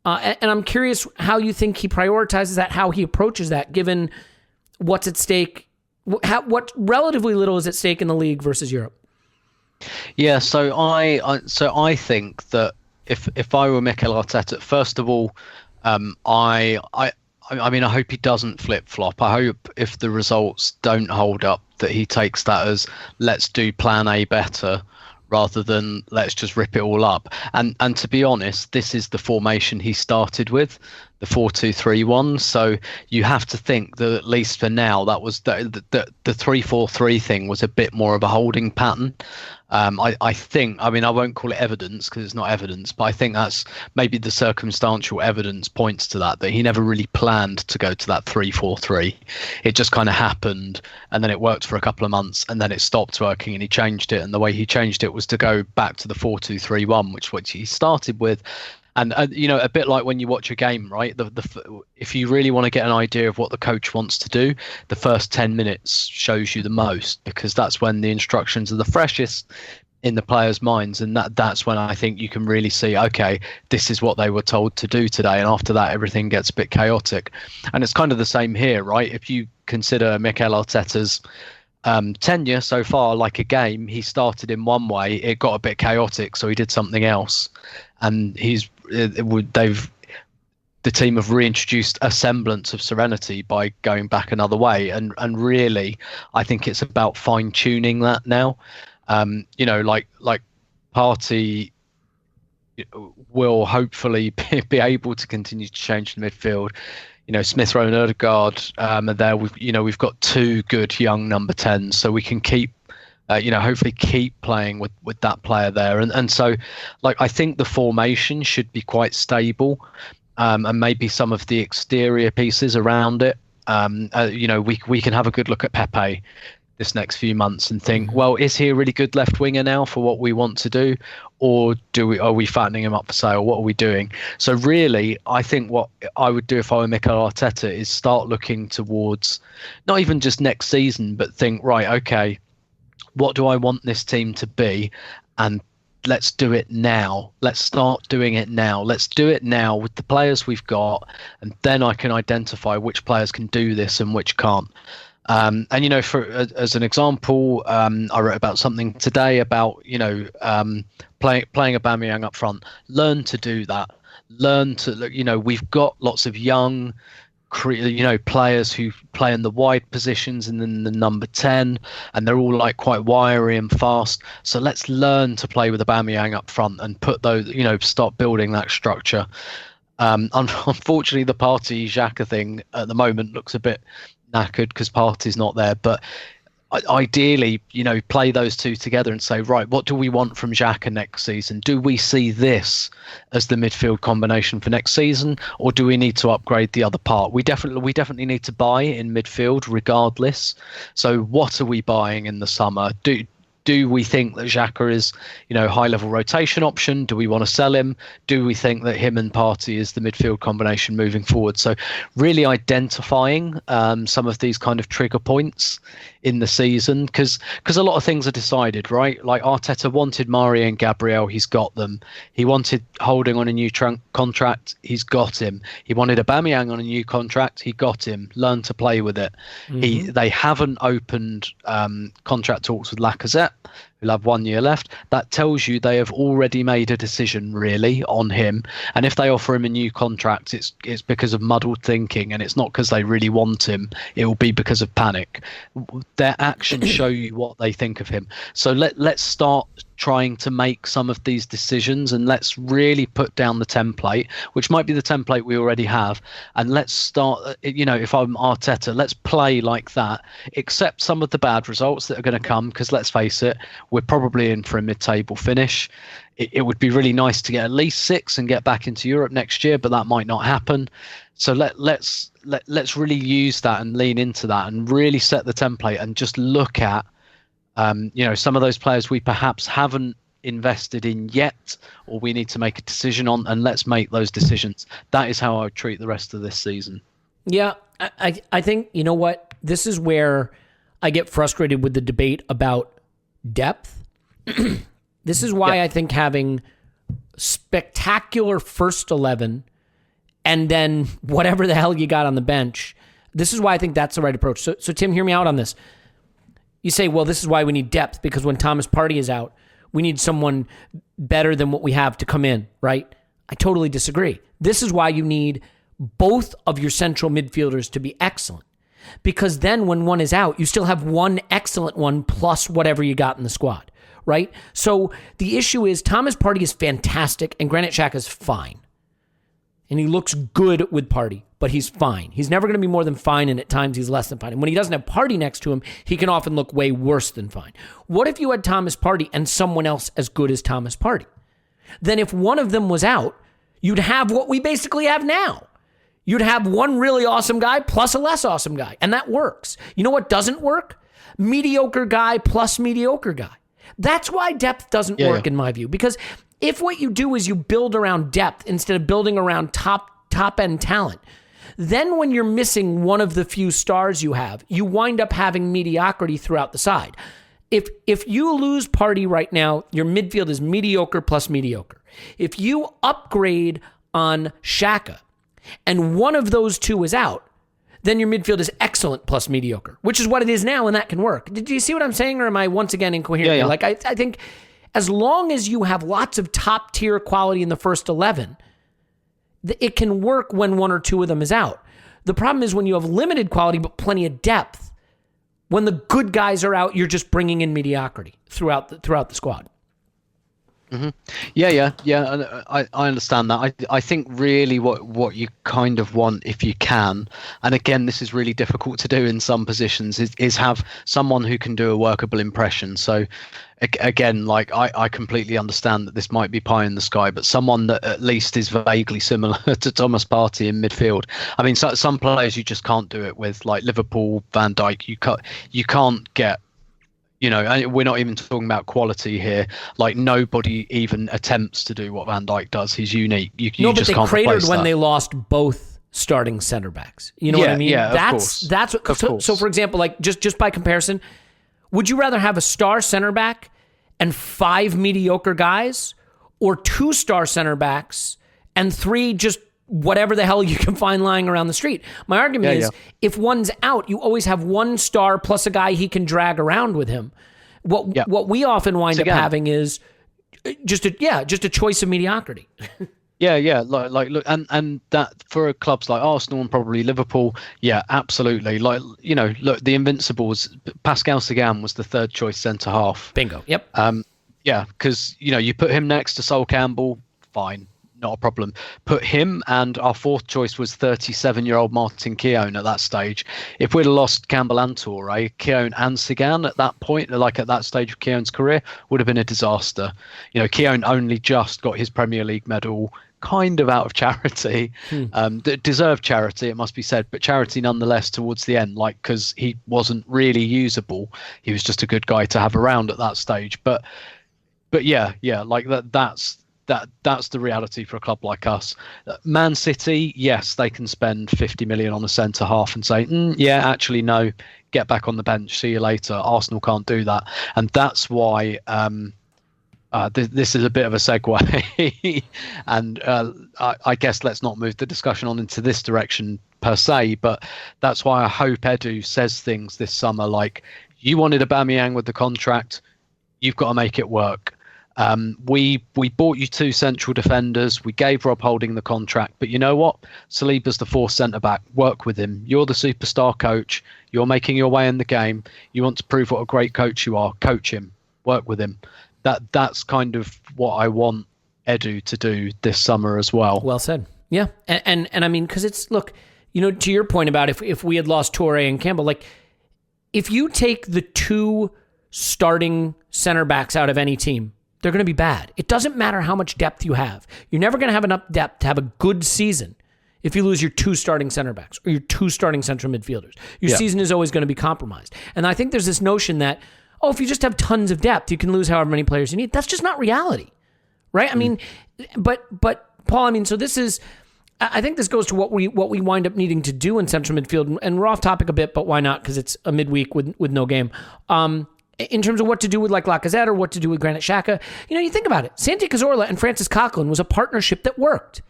Speaker 3: And I'm curious how you think he prioritizes that, how he approaches that, given what's at stake, what relatively little is at stake in the league versus Europe.
Speaker 5: Yeah, so I think that if I were Mikel Arteta, first of all, I mean, I hope he doesn't flip-flop. I hope if the results don't hold up, that he takes that as let's do plan A better, rather than let's just rip it all up. And to be honest, this is the formation he started with, the 4-2-3-1. So you have to think that at least for now, that was the 3-4-3 thing was a bit more of a holding pattern. I think, I mean, I won't call it evidence because it's not evidence, but I think that's maybe the circumstantial evidence points to that he never really planned to go to that 3-4-3. It just kind of happened, and then it worked for a couple of months, and then it stopped working, and he changed it. And the way he changed it was to go back to the 4-2-3-1, which he started with. And a bit like when you watch a game, right? If you really want to get an idea of what the coach wants to do, the first 10 minutes shows you the most, because that's when the instructions are the freshest in the players' minds, and that's when I think you can really see, okay, this is what they were told to do today, and after that, everything gets a bit chaotic. And it's kind of the same here, right? If you consider Mikel Arteta's tenure so far like a game, he started in one way, it got a bit chaotic, so he did something else, and the team have reintroduced a semblance of serenity by going back another way, and really I think it's about fine-tuning that now. Like Partey will hopefully be able to continue to change the midfield. Smith Rowe and Ødegaard are there. We've got 2 good young number 10s, so we can keep hopefully keep playing with that player there. And so, like, I think the formation should be quite stable, and maybe some of the exterior pieces around it. We can have a good look at Pepe this next few months and think, well, is he a really good left winger now for what we want to do, or are we fattening him up for sale? What are we doing? So really, I think what I would do if I were Mikel Arteta is start looking towards not even just next season, but think, right, okay, what do I want this team to be? And let's do it now. Let's start doing it now. Let's do it now with the players we've got, and then I can identify which players can do this and which can't. And as an example, I wrote about something today about playing Aubameyang up front. Learn to do that. Learn to we've got lots of young players who play in the wide positions and then the number 10, and they're all like quite wiry and fast. So let's learn to play with Aubameyang up front and put those, start building that structure. Unfortunately, the Partey Xhaka thing at the moment looks a bit knackered because Partey's not there, but ideally, play those two together and say, right, what do we want from Xhaka next season? Do we see this as the midfield combination for next season, or do we need to upgrade the other part? We definitely need to buy in midfield regardless. So what are we buying in the summer? Do we think that Xhaka is, high-level rotation option? Do we want to sell him? Do we think that him and Partey is the midfield combination moving forward? So really identifying some of these kind of trigger points in the season, because a lot of things are decided, right? Like Arteta wanted Mari and Gabriel, he's got them. He wanted Holding on a new contract, he's got him. He wanted Aubameyang on a new contract, he got him. Learn to play with it. They haven't opened contract talks with Lacazette, who'll have 1 year left. That tells you they have already made a decision really on him, and if they offer him a new contract, it's because of muddled thinking, and it's not because they really want him. It will be because of panic. Their actions show you what they think of him. So let's start trying to make some of these decisions, and let's really put down the template, which might be the template we already have, and let's start, if I'm Arteta, let's play like that, accept some of the bad results that are going to come, because let's face it, we're probably in for a mid-table finish. It would be really nice to get at least 6 and get back into Europe next year, but that might not happen. So let's really use that and lean into that and really set the template and just look at some of those players we perhaps haven't invested in yet, or we need to make a decision on, and let's make those decisions. That is how I would treat the rest of this season.
Speaker 3: Yeah, I think, you know what? This is where I get frustrated with the debate about depth. This is why I think having spectacular first 11 and then whatever the hell you got on the bench, this is why I think that's the right approach. So Tim, hear me out on this. You say, well, this is why we need depth, because when Thomas Partey is out, we need someone better than what we have to come in, right? I totally disagree. This is why you need both of your central midfielders to be excellent, because then when one is out, you still have one excellent one plus whatever you got in the squad, right? So the issue is Thomas Partey is fantastic and Granit Xhaka is fine. And he looks good with Partey, but he's fine. He's never going to be more than fine, and at times he's less than fine. And when he doesn't have Partey next to him, he can often look way worse than fine. What if you had Thomas Partey and someone else as good as Thomas Partey? Then if one of them was out, you'd have what we basically have now. You'd have one really awesome guy plus a less awesome guy, and that works. You know what doesn't work? Mediocre guy plus mediocre guy. That's why depth doesn't work in my view, because if what you do is you build around depth instead of building around top end talent, then when you're missing one of the few stars you have, you wind up having mediocrity throughout the side. If you lose Partey right now, your midfield is mediocre plus mediocre. If you upgrade on Xhaka and one of those two is out, then your midfield is excellent plus mediocre, which is what it is now, and that can work. Did you see what I'm saying, or am I once again incoherent?
Speaker 5: Yeah.
Speaker 3: Like I think as long as you have lots of top tier quality in the first 11, it can work when one or two of them is out. The problem is when you have limited quality but plenty of depth. When the good guys are out, you're just bringing in mediocrity throughout the squad.
Speaker 5: Yeah. I understand that. I think really what you kind of want, if you can, and again, this is really difficult to do in some positions, is have someone who can do a workable impression. So again, like I completely understand that this might be pie in the sky, but someone that at least is vaguely similar to Thomas Partey in midfield. I mean, some players you just can't do it with, like Liverpool, Van Dijk. You can't get. And we're not even talking about quality here. Like, nobody even attempts to do what Van Dijk does. He's unique. You
Speaker 3: but
Speaker 5: just
Speaker 3: they
Speaker 5: can't
Speaker 3: cratered
Speaker 5: replace
Speaker 3: when
Speaker 5: that.
Speaker 3: they lost both starting center backs. You know what I mean?
Speaker 5: Yeah,
Speaker 3: that's what. So for example, like just by comparison, would you rather have a star center back and 5 mediocre guys, or 2 star center backs and 3 just whatever the hell you can find lying around the street? My argument is, if one's out, you always have 1 star plus a guy he can drag around with him. What we often wind up having is just a choice of mediocrity.
Speaker 5: Like look, and that for clubs like Arsenal and probably Liverpool, absolutely. Like, look, the Invincibles, Pascal Sagan was the 3rd choice centre half.
Speaker 3: Bingo. Yep.
Speaker 5: Because you put him next to Sol Campbell, fine. Not a problem. Put him, and our 4th choice was 37-year-old Martin Keown at that stage. If we'd have lost Campbell and Toure, Keown and Sagan at that point, like at that stage of Keown's career, would have been a disaster. Keown only just got his Premier League medal kind of out of charity. Deserved charity, it must be said, but charity nonetheless towards the end, like, because he wasn't really usable. He was just a good guy to have around at that stage. But like that's the reality for a club like us. Man City, yes, they can spend 50 million on a centre half and say, actually no, get back on the bench, see you later. Arsenal can't do that, and that's why this is a bit of a segue. And I guess let's not move the discussion on into this direction per se, but that's why I hope Edu says things this summer like, you wanted Aubameyang with the contract, you've got to make it work. We bought you 2 central defenders. We gave Rob Holding the contract, but you know what? Saliba's the 4th centre back. Work with him. You're the superstar coach. You're making your way in the game. You want to prove what a great coach you are. Coach him. Work with him. That's kind of what I want Edu to do this summer as well.
Speaker 3: Well said. Yeah, and I mean, because it's, look, to your point about if we had lost Toure and Campbell, like, if you take the 2 starting center backs out of any team, they're going to be bad. It doesn't matter how much depth you have. You're never going to have enough depth to have a good season if you lose your 2 starting center backs or your 2 starting central midfielders. Your season is always going to be compromised. And I think there's this notion that, if you just have tons of depth, you can lose however many players you need. That's just not reality, right? I mean, but Paul, I mean, so this is, I think this goes to what we wind up needing to do in central midfield. And we're off topic a bit, but why not? Because it's a midweek with no game. In terms of what to do with like Lacazette or what to do with Granit Xhaka, you think about it. Santi Cazorla and Francis Coquelin was a partnership that worked.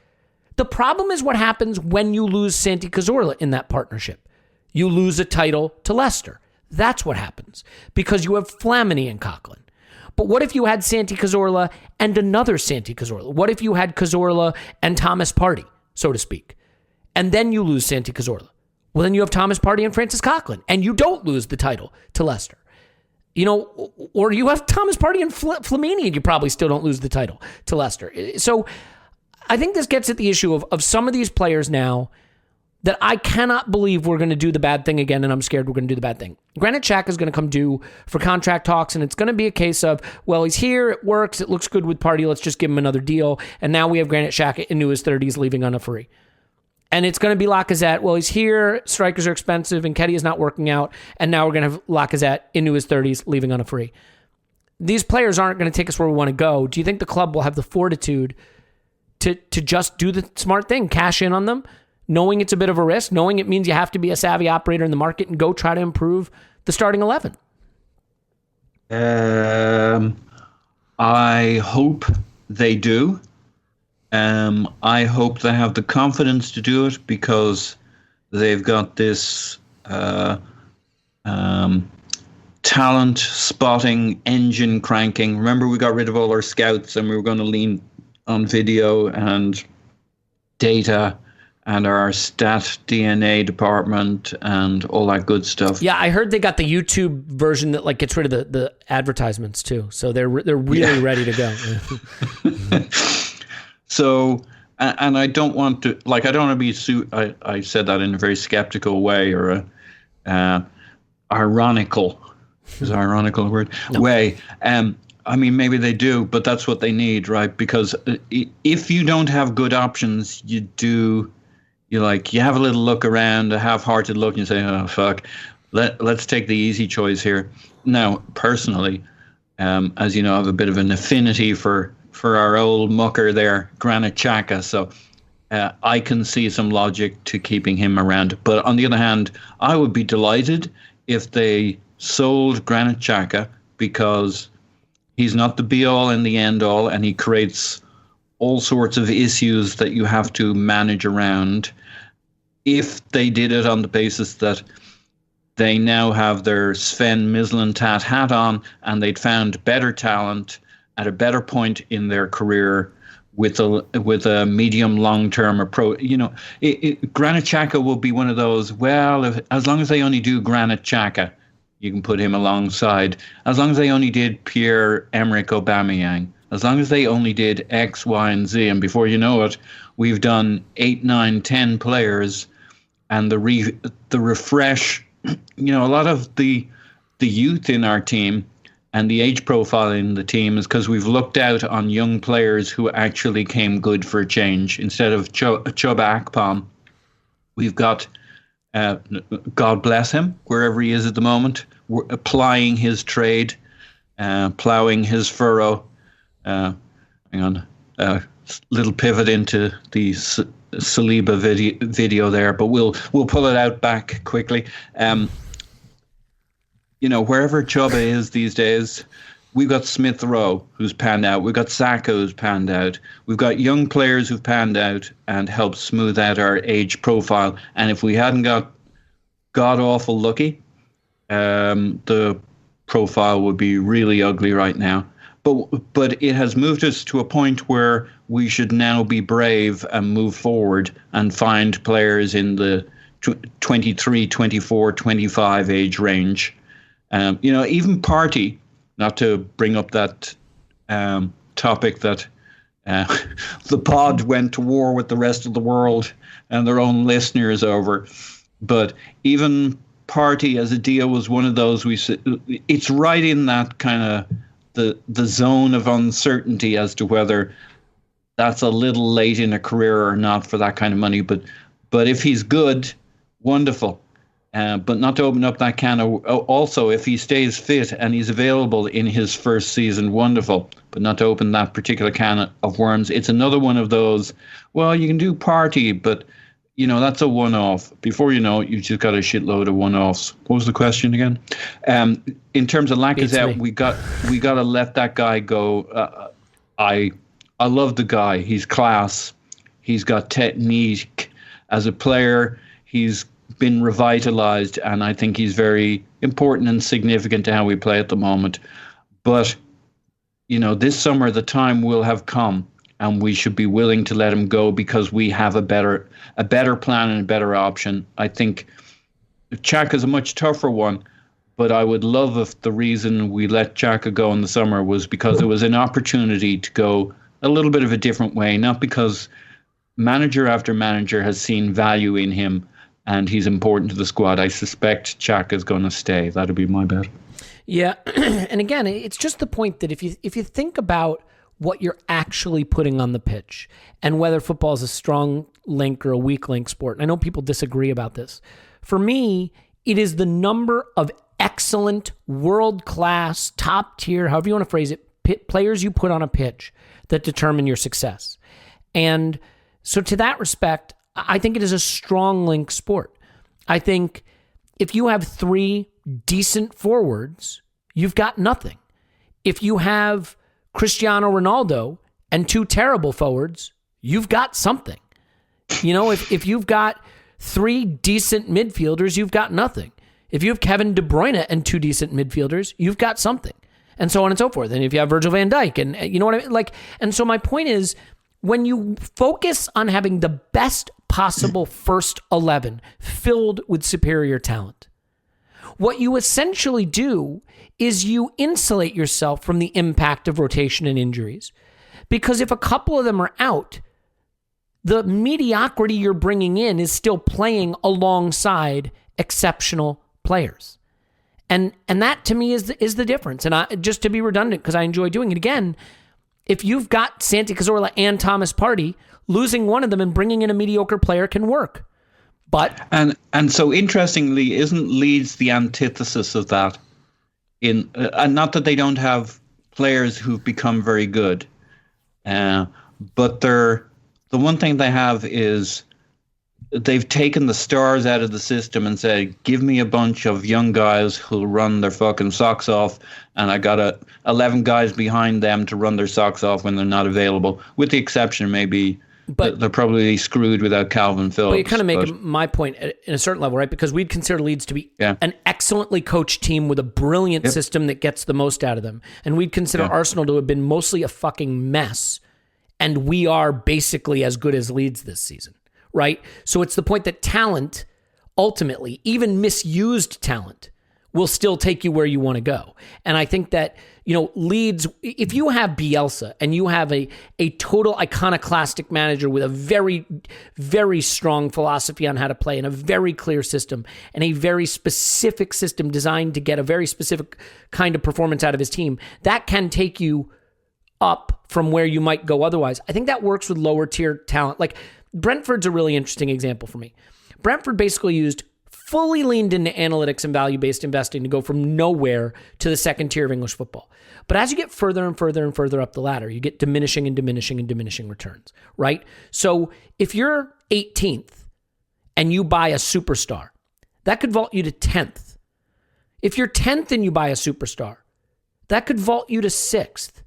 Speaker 3: The problem is what happens when you lose Santi Cazorla in that partnership. You lose a title to Leicester. That's what happens because you have Flamini and Coquelin. But what if you had Santi Cazorla and another Santi Cazorla? What if you had Cazorla and Thomas Partey, so to speak? And then you lose Santi Cazorla. Well, then you have Thomas Partey and Francis Coquelin, and you don't lose the title to Leicester. Or you have Thomas Partey and Flamini, and you probably still don't lose the title to Leicester. So I think this gets at the issue of some of these players now that I cannot believe we're going to do the bad thing again, and I'm scared we're going to do the bad thing. Granit Xhaka is going to come due for contract talks, and it's going to be a case of, well, he's here, it works, it looks good with Partey, let's just give him another deal. And now we have Granit Xhaka into his 30s leaving on a free. And it's going to be Lacazette. Well, he's here, strikers are expensive, and Nketiah is not working out, and now we're going to have Lacazette into his 30s leaving on a free. These players aren't going to take us where we want to go. Do you think the club will have the fortitude to just do the smart thing, cash in on them, knowing it's a bit of a risk, knowing it means you have to be a savvy operator in the market and go try to improve the starting 11?
Speaker 4: I hope they do. I hope they have the confidence to do it because they've got this talent spotting, engine cranking. Remember, we got rid of all our scouts and we were going to lean on video and data and our stat DNA department and all that good stuff.
Speaker 3: Yeah, I heard they got the YouTube version that like gets rid of the advertisements too. So they're really ready to go.
Speaker 4: So, and I don't want to, like, I don't want to be, I said that in a very skeptical way or ironical, is ironical a word? No. Way. I mean, maybe they do, but that's what they need, right? Because if you don't have good options, you have a little look around, a half-hearted look, and you say, oh, fuck, let's take the easy choice here. Now, personally, as you know, I have a bit of an affinity for our old mucker there, Granit Xhaka, so I can see some logic to keeping him around. But on the other hand, I would be delighted if they sold Granit Xhaka, because he's not the be-all and the end-all, and he creates all sorts of issues that you have to manage around. If they did it on the basis that they now have their Sven Mislintat hat on and they'd found better talent at a better point in their career with a medium long-term approach, Granit Xhaka will be one of those, as long as they only do Granit Xhaka, you can put him alongside. As long as they only did Pierre-Emerick Aubameyang, as long as they only did X, Y, and Z, and before you know it, we've done 8, 9, 10 players, and the refresh. A lot of the youth in our team and the age profile in the team is because we've looked out on young players who actually came good for a change. Instead of Chuba Akpom, we've got. God bless him, wherever he is at the moment, applying his trade, ploughing his furrow. Hang on, little pivot into the Saliba video there, but we'll pull it out back quickly. Wherever Chuba is these days, we've got Smith Rowe who's panned out. We've got Saka who's panned out. We've got young players who've panned out and helped smooth out our age profile. And if we hadn't got god-awful lucky, the profile would be really ugly right now. But it has moved us to a point where we should now be brave and move forward and find players in the 23, 24, 25 age range. Even Partey, not to bring up that topic that the pod went to war with the rest of the world and their own listeners over, but even Partey as a deal was one of those it's right in that kind of the zone of uncertainty as to whether that's a little late in a career or not for that kind of money. But if he's good, wonderful. But not to open up that can of, also if he stays fit and he's available in his first season, wonderful. But not to open that particular can of worms. It's another one of those, you can do Partey, but that's a one-off. Before you know it, you've just got a shitload of one-offs. What was the question again? In terms of Lacazette, we got to let that guy go. I love the guy. He's class. He's got technique. As a player, he's been revitalized, and I think he's very important and significant to how we play at the moment. But, this summer the time will have come, and we should be willing to let him go because we have a better plan and a better option. I think Xhaka is a much tougher one, but I would love if the reason we let Xhaka go in the summer was because it was an opportunity to go a little bit of a different way, not because manager after manager has seen value in him and he's important to the squad. I suspect Xhaka is going to stay. That'd be my bet. Yeah,
Speaker 3: and again, it's just the point that if you think about what you're actually putting on the pitch and whether football is a strong link or a weak link sport. And I know people disagree about this. For me, it is the number of excellent, world-class, top-tier, however you want to phrase it, players you put on a pitch that determine your success. And so to that respect, I think it is a strong link sport. I think if you have 3 decent forwards, you've got nothing. If you have Cristiano Ronaldo and 2 terrible forwards, you've got something. If you've got 3 decent midfielders, you've got nothing. If you have Kevin De Bruyne and 2 decent midfielders, you've got something. And so on and so forth. And if you have Virgil van Dijk and you know what I mean? And so my point is, when you focus on having the best possible first 11 filled with superior talent, what you essentially do is you insulate yourself from the impact of rotation and injuries. Because if a couple of them are out, the mediocrity you're bringing in is still playing alongside exceptional players. And that to me is the difference. And just to be redundant, because I enjoy doing it again, if you've got Santi Cazorla and Thomas Partey, losing one of them and bringing in a mediocre player can work. But
Speaker 4: and so interestingly, isn't Leeds the antithesis of that? And not that they don't have players who've become very good, but the one thing they have is they've taken the stars out of the system and said, give me a bunch of young guys who'll run their fucking socks off, and I got 11 guys behind them to run their socks off when they're not available, with the exception maybe but they're probably screwed without Calvin Phillips.
Speaker 3: But you kind of make my point in a certain level, right? Because we'd consider Leeds to be an excellently coached team with a brilliant system that gets the most out of them. And we'd consider Arsenal to have been mostly a fucking mess. And we are basically as good as Leeds this season, right? So it's the point that talent, ultimately, even misused talent, will still take you where you want to go. And I think that, Leeds, if you have Bielsa and you have a total iconoclastic manager with a very, very strong philosophy on how to play and a very clear system and a very specific system designed to get a very specific kind of performance out of his team, that can take you up from where you might go otherwise. I think that works with lower tier talent. Like Brentford's a really interesting example for me. Brentford basically fully leaned into analytics and value-based investing to go from nowhere to the second tier of English football. But as you get further and further and further up the ladder, you get diminishing and diminishing and diminishing returns, right? So if you're 18th and you buy a superstar, that could vault you to 10th. If you're 10th and you buy a superstar, that could vault you to 6th.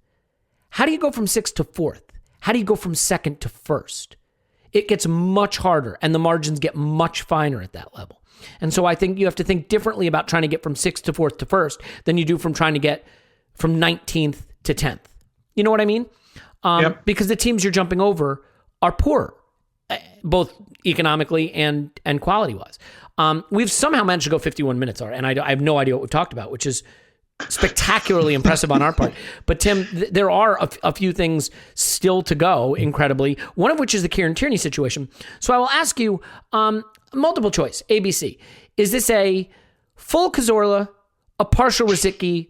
Speaker 3: How do you go from 6th to 4th? How do you go from 2nd to 1st? It gets much harder and the margins get much finer at that level. And so I think you have to think differently about trying to get from 6th to 4th to 1st than you do from trying to get from 19th to 10th. You know what I mean? Because the teams you're jumping over are poorer, both economically and quality-wise. We've somehow managed to go 51 minutes, and I have no idea what we've talked about, which is spectacularly impressive on our part. But Tim, there are a few things still to go, incredibly, one of which is the Kieran Tierney situation. So I will ask you, multiple choice, ABC. Is this a full Cazorla, a partial Rosicky,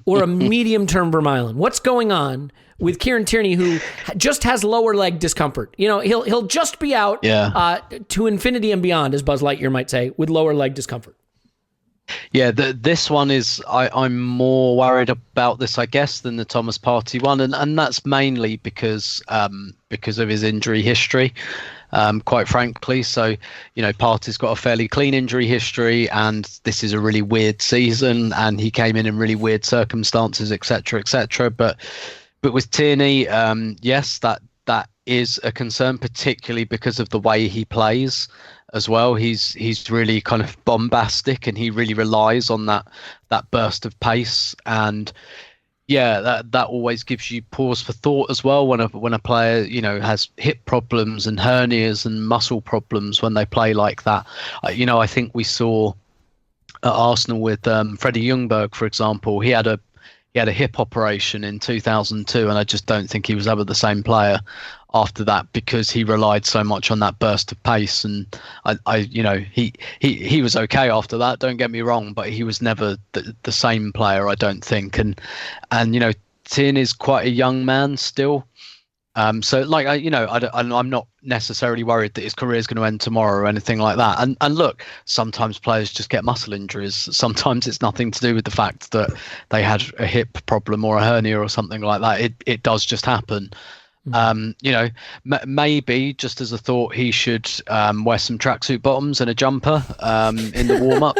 Speaker 3: or a medium-term Vermaelen? What's going on with Kieran Tierney, who just has lower leg discomfort? He'll just be out to infinity and beyond, as Buzz Lightyear might say, with lower leg discomfort.
Speaker 5: Yeah, this one is, I'm more worried about this, I guess, than the Thomas Partey one. And that's mainly because of his injury history, quite frankly. So, Partey's got a fairly clean injury history, and this is a really weird season, and he came in really weird circumstances, etc., etc. But with Tierney, yes, that is a concern, particularly because of the way he plays as well. He's really kind of bombastic, and he really relies on that burst of pace. And that always gives you pause for thought as well when a player has hip problems and hernias and muscle problems when they play like that. I think we saw at Arsenal with Freddie Ljungberg, for example. He had a hip operation in 2002, and I just don't think he was ever the same player after that, because he relied so much on that burst of pace. And he was okay after that, don't get me wrong, but he was never the same player, I don't think. And Tierney's quite a young man still. So I'm not necessarily worried that his career is going to end tomorrow or anything like that. And look, sometimes players just get muscle injuries. Sometimes it's nothing to do with the fact that they had a hip problem or a hernia or something like that. It does just happen. Maybe just as a thought, he should wear some tracksuit bottoms and a jumper in the warm up.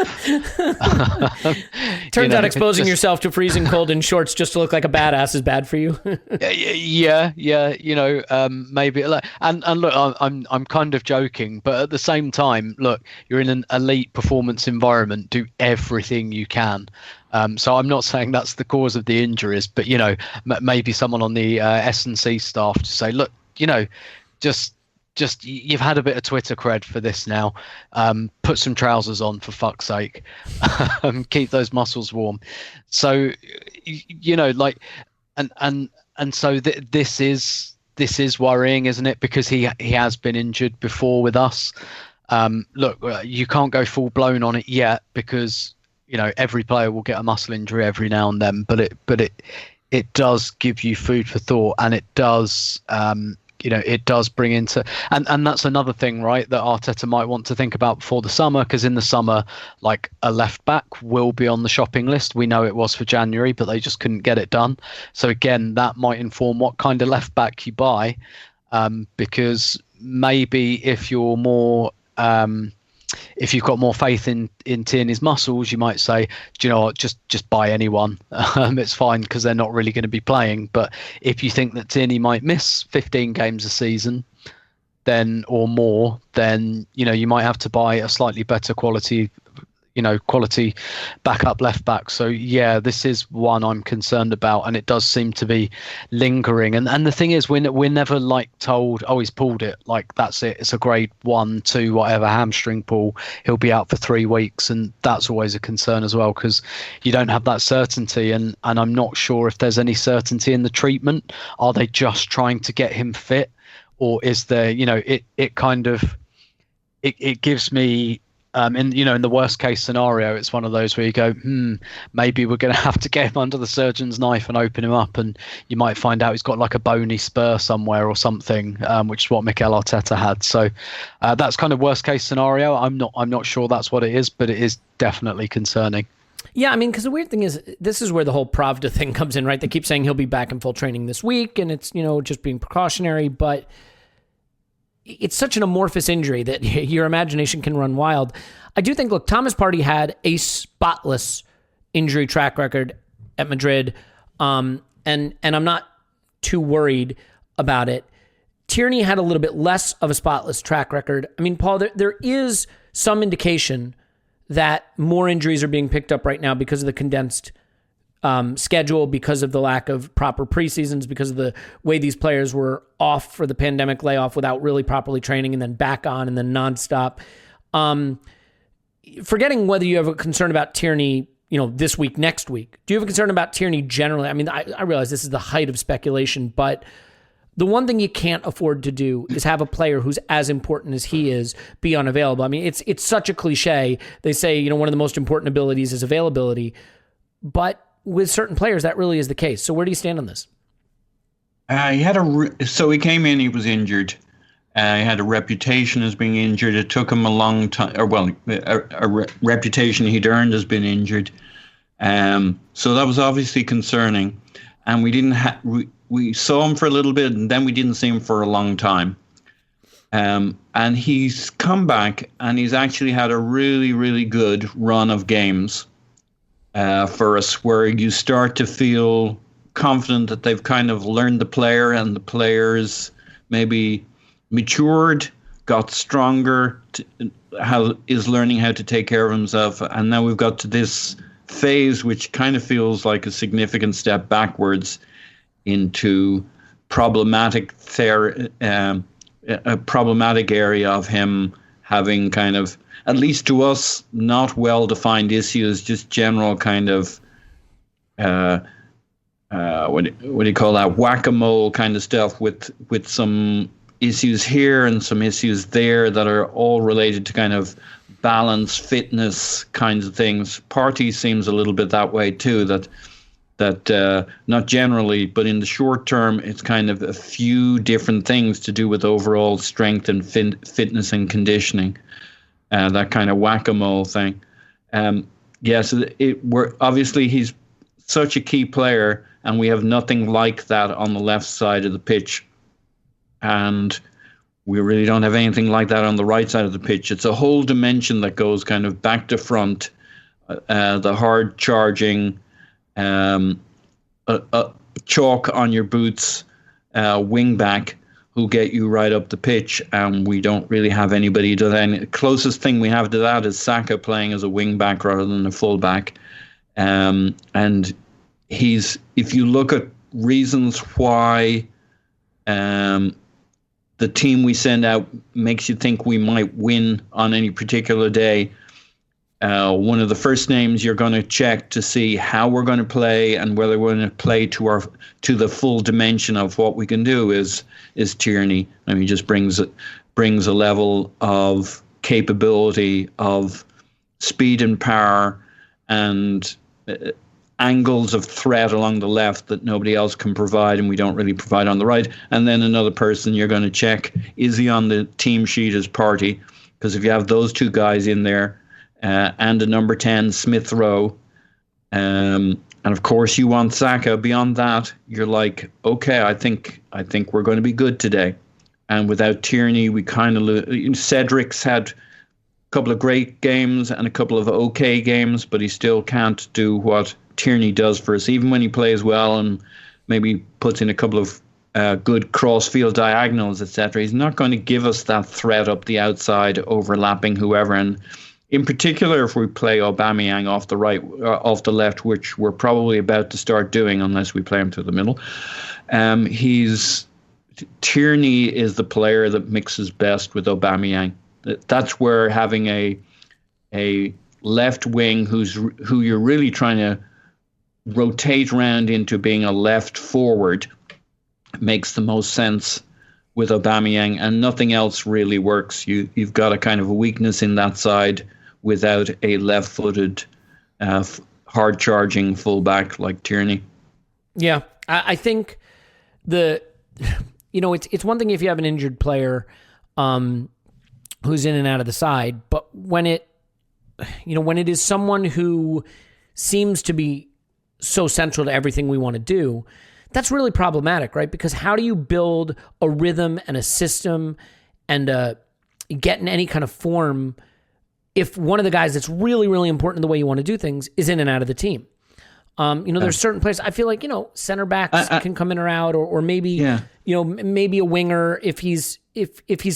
Speaker 3: Turns out exposing yourself to freezing cold in shorts just to look like a badass is bad for you. Maybe. And look, I'm kind of joking, but at the same time, look, you're in an elite performance environment. Do everything you can. So I'm not saying that's the cause of the injuries, but maybe someone on the S&C staff to say, look,
Speaker 5: just you've had a bit of Twitter cred for this now. Put some trousers on, for fuck's sake. Keep those muscles warm. So, and so this is worrying, isn't it? Because he has been injured before with us. Look, you can't go full blown on it yet because every player will get a muscle injury every now and then. But it does give you food for thought, and it does. It does bring into, and that's another thing, right, that Arteta might want to think about before the summer, because in the summer, like, a left back will be on the shopping list. We know it was for January, but they just couldn't get it done. So again, that might inform what kind of left back you buy, because maybe if you're more if you've got more faith in Tierney's muscles, you might say, do you know what, just buy anyone. It's fine because they're not really going to be playing. But if you think that Tierney might miss 15 games a season, then or more, then you might have to buy a slightly better quality backup left back. So yeah, this is one I'm concerned about, and it does seem to be lingering. And the thing is, we're never like told, oh, he's pulled it, like that's it, it's a grade 1, 2, whatever hamstring pull, he'll be out for 3 weeks, and that's always a concern as well, because you don't have that certainty, and I'm not sure if there's any certainty in the treatment. Are they just trying to get him fit, or is there, it gives me in the worst case scenario, it's one of those where you go, maybe we're going to have to get him under the surgeon's knife and open him up, and you might find out he's got like a bony spur somewhere or something, which is what Mikel Arteta had. So that's kind of worst case scenario. I'm not sure that's what it is, but it is definitely concerning.
Speaker 3: Yeah, I mean, because the weird thing is, this is where the whole Pravda thing comes in, right? They keep saying he'll be back in full training this week, and it's just being precautionary, but it's such an amorphous injury that your imagination can run wild. I do think, look, Thomas Partey had a spotless injury track record at Madrid, and I'm not too worried about it. Tierney had a little bit less of a spotless track record. I mean, Paul, there is some indication that more injuries are being picked up right now because of the condensed schedule, because of the lack of proper preseasons, because of the way these players were off for the pandemic layoff without really properly training and then back on and then nonstop. Forgetting whether you have a concern about Tierney, this week, next week, do you have a concern about Tierney generally? I mean, I realize this is the height of speculation, but the one thing you can't afford to do is have a player who's as important as he is be unavailable. I mean, it's such a cliche. They say, one of the most important abilities is availability, but with certain players, that really is the case. So where do you stand on this?
Speaker 4: So he came in, he was injured. He had a reputation as being injured. It took him a long time, a reputation he'd earned as being injured. So that was obviously concerning. And we saw him for a little bit, and then we didn't see him for a long time. And he's come back, and he's actually had a really, really good run of games for us, where you start to feel confident that they've kind of learned the player, and the players maybe matured, got stronger, is learning how to take care of himself. And now we've got to this phase which kind of feels like a significant step backwards into a problematic area of him having kind of, at least to us, not well-defined issues, just general kind of, what do you call that, whack-a-mole kind of stuff with some issues here and some issues there that are all related to kind of balance, fitness kinds of things. Partey seems a little bit that way too, that not generally, but in the short term, it's kind of a few different things to do with overall strength and fitness and conditioning. That kind of whack-a-mole thing. So obviously he's such a key player, and we have nothing like that on the left side of the pitch. And we really don't have anything like that on the right side of the pitch. It's a whole dimension that goes kind of back to front, the hard charging, chalk on your boots, wing back, who get you right up the pitch, and we don't really have anybody to that. The closest thing we have to that is Saka playing as a wing back rather than a full back. And if you look at reasons why the team we send out makes you think we might win on any particular day, one of the first names you're going to check to see how we're going to play and whether we're going to play to the full dimension of what we can do is Tierney. I mean, he just brings a level of capability, of speed and power, and angles of threat along the left that nobody else can provide, and we don't really provide on the right. And then another person you're going to check, is he on the team sheet as Partey? Because if you have those two guys in there, and a number 10 Smith Rowe, and of course you want Saka. Beyond that, you're like, okay, I think we're going to be good today. And without Tierney, we kind of Cedric's had a couple of great games and a couple of okay games, but he still can't do what Tierney does for us, even when he plays well and maybe puts in a couple of good cross-field diagonals, etc. He's not going to give us that threat up the outside, overlapping whoever. And in particular, if we play Aubameyang off the right, off the left, which we're probably about to start doing unless we play him through the middle, Tierney is the player that mixes best with Aubameyang. That's where having a left wing who you're really trying to rotate around into being a left forward makes the most sense with Aubameyang, and nothing else really works. You've got a kind of a weakness in that side without a left-footed, hard-charging fullback like Tierney.
Speaker 3: Yeah, I think it's one thing if you have an injured player who's in and out of the side, but when it is someone who seems to be so central to everything we want to do, that's really problematic, right? Because how do you build a rhythm and a system and get in any kind of form if one of the guys that's really, really important in the way you want to do things is in and out of the team? There's certain players, I feel like, center backs can come in or out, or maybe, maybe a winger if he's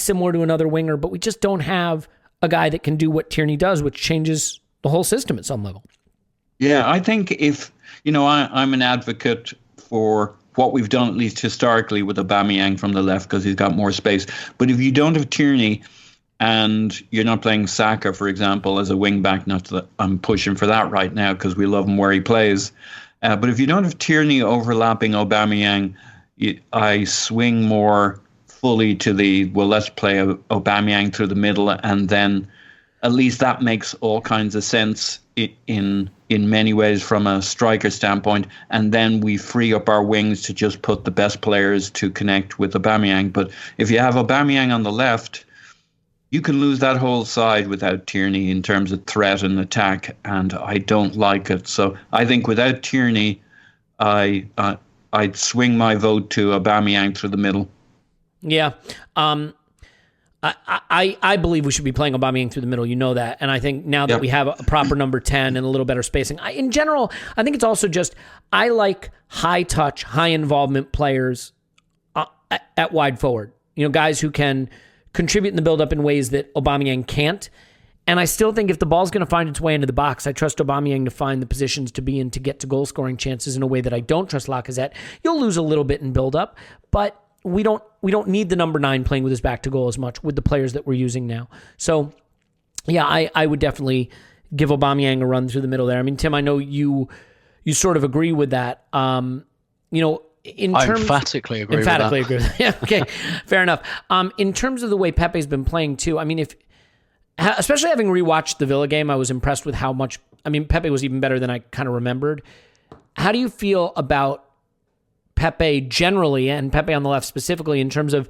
Speaker 3: similar to another winger, but we just don't have a guy that can do what Tierney does, which changes the whole system at some level.
Speaker 4: Yeah, I think if, I'm an advocate for what we've done, at least historically, with Aubameyang from the left because he's got more space. But if you don't have Tierney and you're not playing Saka, for example, as a wing back, not that I'm pushing for that right now because we love him where he plays. But if you don't have Tierney overlapping Aubameyang, I swing more fully to let's play Aubameyang through the middle, and then at least that makes all kinds of sense in many ways from a striker standpoint, and then we free up our wings to just put the best players to connect with Aubameyang. But if you have Aubameyang on the left, you can lose that whole side without Tierney in terms of threat and attack, and I don't like it. So I think without Tierney, I'd swing my vote to Aubameyang through the middle.
Speaker 3: Yeah. I believe we should be playing Aubameyang through the middle. You know that. And I think now that we have a proper number 10 and a little better spacing, in general, I think it's also just, I like high touch, high involvement players at wide forward. Guys who can contribute in the build-up in ways that Aubameyang can't. And I still think if the ball's going to find its way into the box, I trust Aubameyang to find the positions to be in to get to goal-scoring chances in a way that I don't trust Lacazette. You'll lose a little bit in build-up, but we don't need the number 9 playing with his back to goal as much with the players that we're using now. So, yeah, I would definitely give Aubameyang a run through the middle there. I mean, Tim, I know you sort of agree with that. I
Speaker 5: emphatically agree with that.
Speaker 3: Agree with that. Yeah, okay, fair enough. In terms of the way Pepe's been playing too, I mean, especially having rewatched the Villa game, I was impressed with how much. I mean, Pepe was even better than I kind of remembered. How do you feel about Pepe generally, and Pepe on the left specifically, in terms of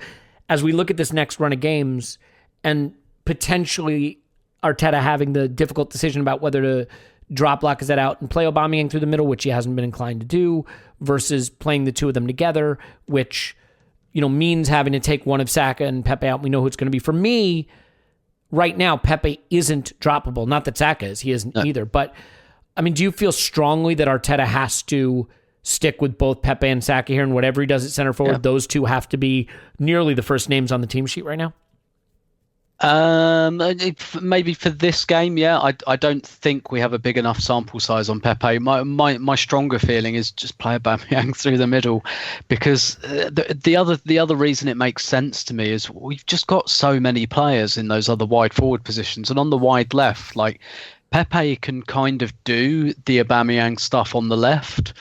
Speaker 3: as we look at this next run of games and potentially Arteta having the difficult decision about whether to drop Lacazette out and play Aubameyang through the middle, which he hasn't been inclined to do, versus playing the two of them together, which means having to take one of Saka and Pepe out. We know who it's going to be. For me, right now, Pepe isn't droppable. Not that Saka is. He isn't either. But, I mean, do you feel strongly that Arteta has to stick with both Pepe and Saka here, and whatever he does at center forward, those two have to be nearly the first names on the team sheet right now?
Speaker 5: Maybe for this game, yeah. I don't think we have a big enough sample size on Pepe. My stronger feeling is just play Aubameyang through the middle, because the other reason it makes sense to me is we've just got so many players in those other wide forward positions, and on the wide left, like Pepe can kind of do the Aubameyang stuff on the left.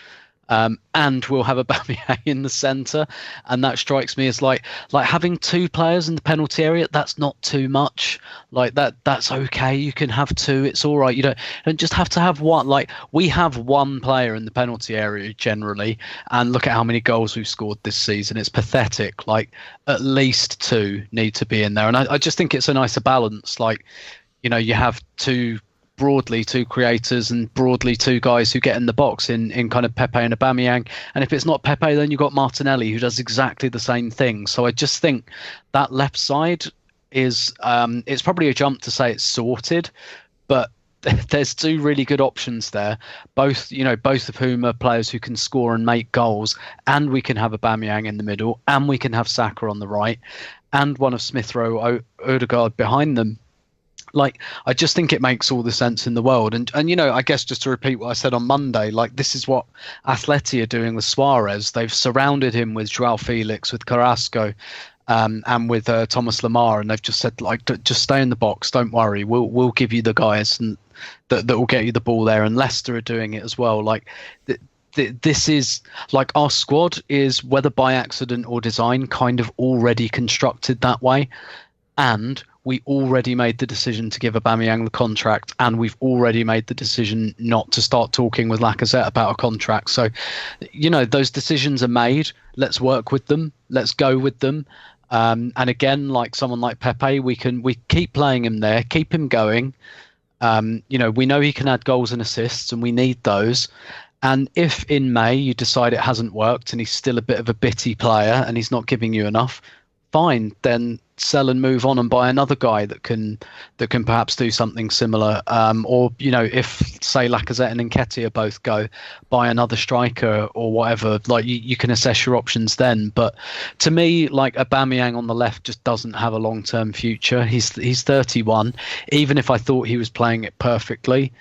Speaker 5: And we'll have Aubameyang in the centre, and that strikes me as like having two players in the penalty area. That's not too much. Like that's okay. You can have two. It's all right. You don't just have to have one. Like we have one player in the penalty area generally, and look at how many goals we've scored this season. It's pathetic. Like at least two need to be in there, and I just think it's a nicer balance. Like you have broadly two creators and broadly two guys who get in the box in kind of Pepe and Aubameyang. And if it's not Pepe, then you've got Martinelli, who does exactly the same thing. So I just think that left side is it's probably a jump to say it's sorted, but there's two really good options there, both of whom are players who can score and make goals, and we can have Aubameyang in the middle, and we can have Saka on the right, and one of Smith Rowe, Odegaard behind them. Like, I just think it makes all the sense in the world. And I guess just to repeat what I said on Monday, like this is what Atleti are doing with Suarez. They've surrounded him with Joao Felix, with Carrasco, and with Thomas Lemar, and they've just said, like, just stay in the box, don't worry, we'll give you the guys and that will get you the ball there. And Leicester are doing it as well. Like this is like our squad is, whether by accident or design, kind of already constructed that way. And we already made the decision to give Aubameyang the contract, and we've already made the decision not to start talking with Lacazette about a contract. So, those decisions are made. Let's work with them. Let's go with them. And again, like someone like Pepe, we keep playing him there, keep him going. We know he can add goals and assists, and we need those. And if in May you decide it hasn't worked and he's still a bit of a bitty player and he's not giving you enough, fine, then sell and move on and buy another guy that can perhaps do something similar. Or if say Lacazette and Nketiah both go, buy another striker or whatever. Like you can assess your options then. But to me, like Aubameyang on the left just doesn't have a long-term future. He's 31. Even if I thought he was playing it perfectly,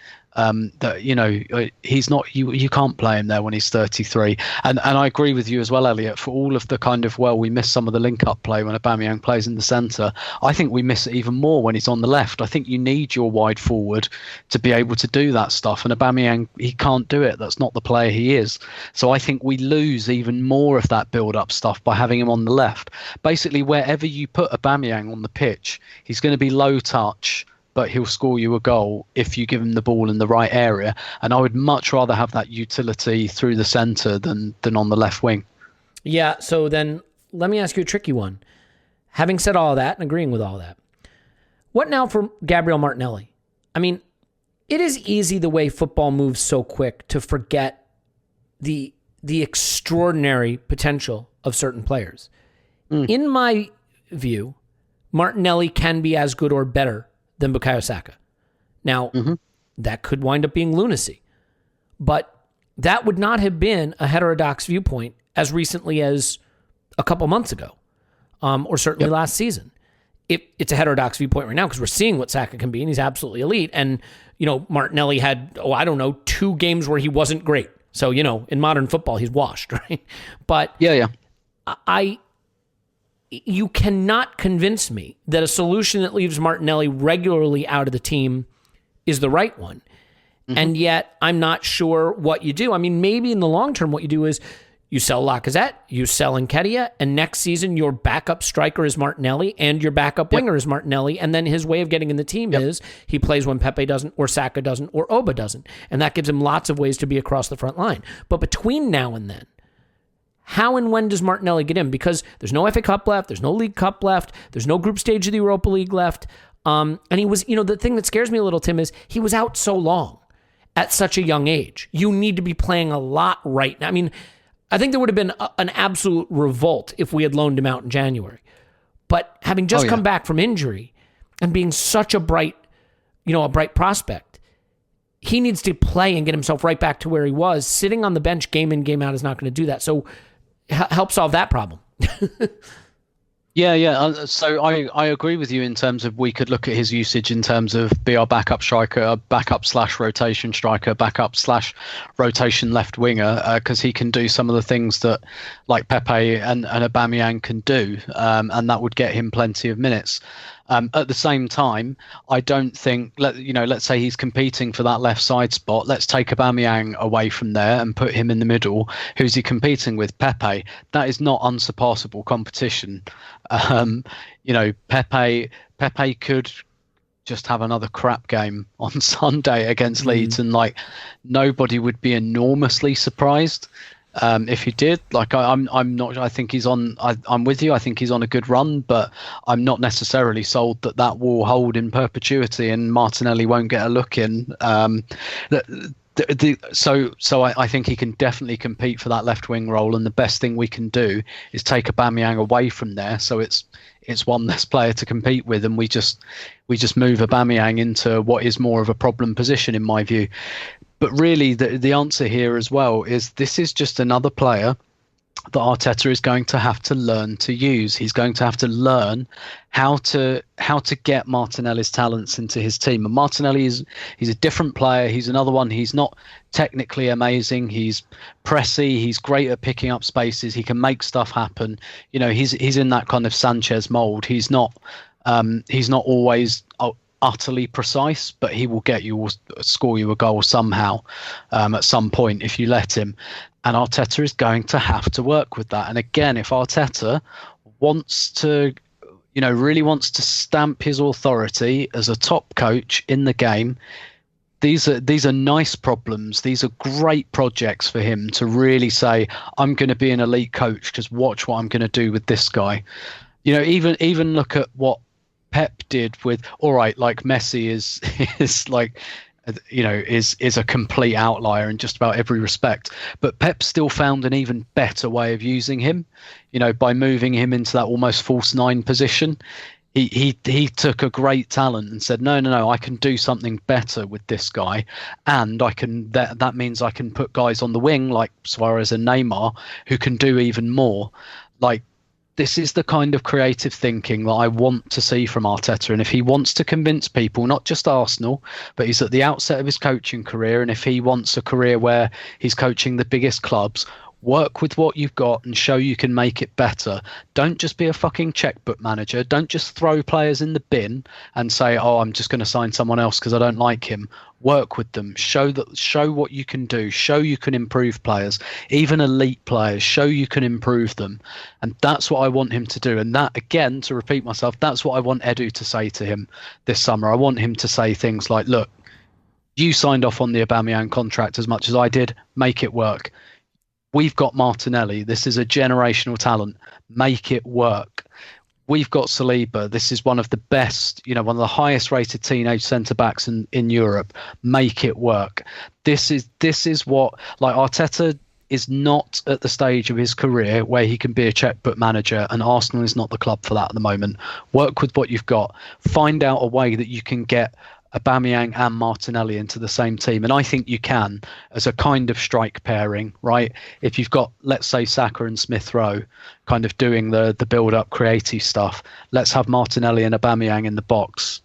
Speaker 5: he's not. You can't play him there when he's 33. And I agree with you as well, Elliot. For all of the kind of, we miss some of the link-up play when Aubameyang plays in the centre. I think we miss it even more when he's on the left. I think you need your wide forward to be able to do that stuff. And Aubameyang, he can't do it. That's not the player he is. So I think we lose even more of that build-up stuff by having him on the left. Basically, wherever you put Aubameyang on the pitch, he's going to be low touch, but he'll score you a goal if you give him the ball in the right area. And I would much rather have that utility through the centre than on the left wing. Yeah, so then let me ask you a tricky one. Having said all that and agreeing with all that, what now for Gabriel Martinelli? I mean, it is easy the way football moves so quick to forget the extraordinary potential of certain players. In my view, Martinelli can be as good or better than Bukayo Saka. Now, that could wind up being lunacy, but that would not have been a heterodox viewpoint as recently as a couple months ago, or certainly last season. It's a heterodox viewpoint right now because we're seeing what Saka can be, and he's absolutely elite. And, Martinelli had, 2 games where he wasn't great. So, in modern football, he's washed, right? But you cannot convince me that a solution that leaves Martinelli regularly out of the team is the right one. And yet I'm not sure what you do. I mean, maybe in the long term, what you do is you sell Lacazette, you sell Nketiah, and next season your backup striker is Martinelli and your backup winger is Martinelli. And then his way of getting in the team is he plays when Pepe doesn't, or Saka doesn't, or Oba doesn't. And that gives him lots of ways to be across the front line. But between now and then, how and when does Martinelli get in? Because there's no FA Cup left. There's no League Cup left. There's no group stage of the Europa League left. And he was, the thing that scares me a little, Tim, is he was out so long at such a young age. You need to be playing a lot right now. I mean, I think there would have been an absolute revolt if we had loaned him out in January. But having just come back from injury and being such a bright prospect, he needs to play and get himself right back to where he was. Sitting on the bench game in, game out is not going to do that. So help solve that problem. Yeah. So I agree with you in terms of we could look at his usage in terms of be our backup striker, backup / rotation striker, backup / rotation left winger, because he can do some of the things that like Pepe and Aubameyang can do, and that would get him plenty of minutes. At the same time, I don't think, let's say he's competing for that left side spot. Let's take Aubameyang away from there and put him in the middle. Who's he competing with? Pepe. That is not unsurpassable competition. Pepe could just have another crap game on Sunday against Leeds, and like nobody would be enormously surprised. If he did, I'm not. I think he's on. I'm with you. I think he's on a good run, but I'm not necessarily sold that will hold in perpetuity, and Martinelli won't get a look in. So I think he can definitely compete for that left wing role, and the best thing we can do is take Aubameyang away from there, so it's one less player to compete with, and we just move Aubameyang into what is more of a problem position in my view. But really, the answer here as well is this is just another player that Arteta is going to have to learn to use. He's going to have to learn how to get Martinelli's talents into his team. And Martinelli he's a different player. He's another one. He's not technically amazing. He's pressy. He's great at picking up spaces. He can make stuff happen. He's in that kind of Sanchez mold. He's not always utterly precise, but he will score you a goal somehow at some point if you let him. And Arteta is going to have to work with that. And again, if Arteta wants to, really wants to stamp his authority as a top coach in the game, these are nice problems. These are great projects for him to really say, I'm going to be an elite coach because watch what I'm going to do with this guy. Even look at what Pep did with, all right, like Messi is like, is a complete outlier in just about every respect, but Pep still found an even better way of using him, by moving him into that almost false nine position. He took a great talent and said, no, I can do something better with this guy, and I can that means I can put guys on the wing like Suarez and Neymar who can do even more. Like, this is the kind of creative thinking that I want to see from Arteta. And if he wants to convince people, not just Arsenal, but he's at the outset of his coaching career, and if he wants a career where he's coaching the biggest clubs, work with what you've got and show you can make it better. Don't just be a fucking checkbook manager. Don't just throw players in the bin and say, oh, I'm just going to sign someone else because I don't like him. Work with them. Show what you can do. Show you can improve players, even elite players. Show you can improve them. And that's what I want him to do. And that, again, to repeat myself, that's what I want Edu to say to him this summer. I want him to say things like, look, you signed off on the Aubameyang contract as much as I did. Make it work. We've got Martinelli. This is a generational talent. Make it work. We've got Saliba. This is one of the best, one of the highest rated teenage centre-backs in Europe. Make it work. This is what, like, Arteta is not at the stage of his career where he can be a checkbook manager, and Arsenal is not the club for that at the moment. Work with what you've got. Find out a way that you can get Aubameyang and Martinelli into the same team, and I think you can as a kind of strike pairing, right? If you've got, let's say, Saka and Smith Rowe kind of doing the build-up creative stuff, let's have Martinelli and Aubameyang in the box.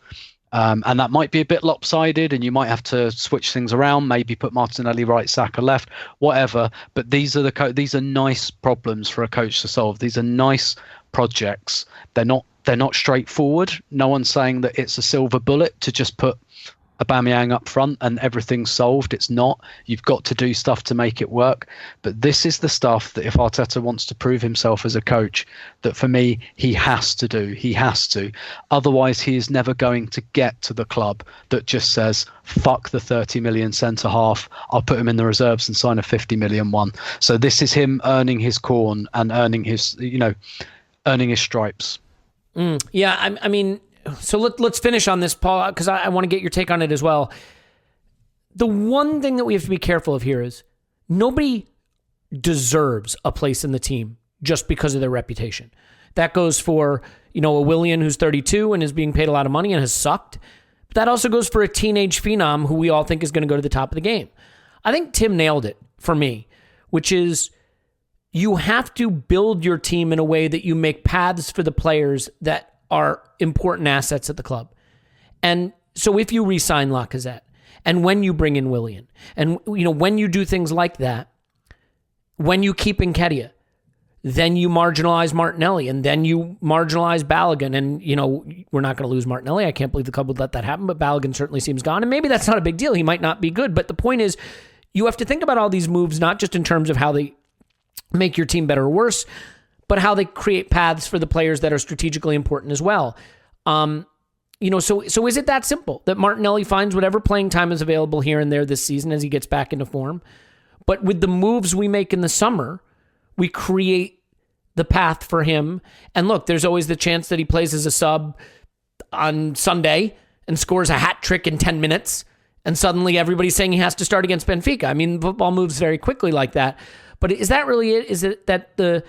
Speaker 5: And that might be a bit lopsided, and you might have to switch things around, maybe put Martinelli right, Saka left, whatever. But these are nice problems for a coach to solve. These are nice projects. They're not straightforward. No one's saying that it's a silver bullet to just put Aubameyang up front and everything's solved. It's not. You've got to do stuff to make it work. But this is the stuff that if Arteta wants to prove himself as a coach, that for me, he has to do. He has to. Otherwise, he is never going to get to the club that just says, fuck the 30 million centre half. I'll put him in the reserves and sign a 50 million one. So this is him earning his corn and earning his stripes.
Speaker 3: Yeah, I mean, so let's finish on this, Paul, because I want to get your take on it as well. The one thing that we have to be careful of here is nobody deserves a place in the team just because of their reputation. That goes for, a Willian who's 32 and is being paid a lot of money and has sucked. But that also goes for a teenage phenom who we all think is going to go to the top of the game. I think Tim nailed it for me, which is you have to build your team in a way that you make paths for the players that are important assets at the club. And so if you re-sign Lacazette, and when you bring in Willian, and when you do things like that, when you keep Nketiah, then you marginalize Martinelli, and then you marginalize Balogun. And, we're not going to lose Martinelli. I can't believe the club would let that happen, but Balogun certainly seems gone. And maybe that's not a big deal. He might not be good. But the point is, you have to think about all these moves, not just in terms of how they make your team better or worse, but how they create paths for the players that are strategically important as well. So is it that simple that Martinelli finds whatever playing time is available here and there this season as he gets back into form? But with the moves we make in the summer, we create the path for him. And look, there's always the chance that he plays as a sub on Sunday and scores a hat trick in 10 minutes. And suddenly everybody's saying he has to start against Benfica. I mean, football moves very quickly like that. But is that really it? Is it that the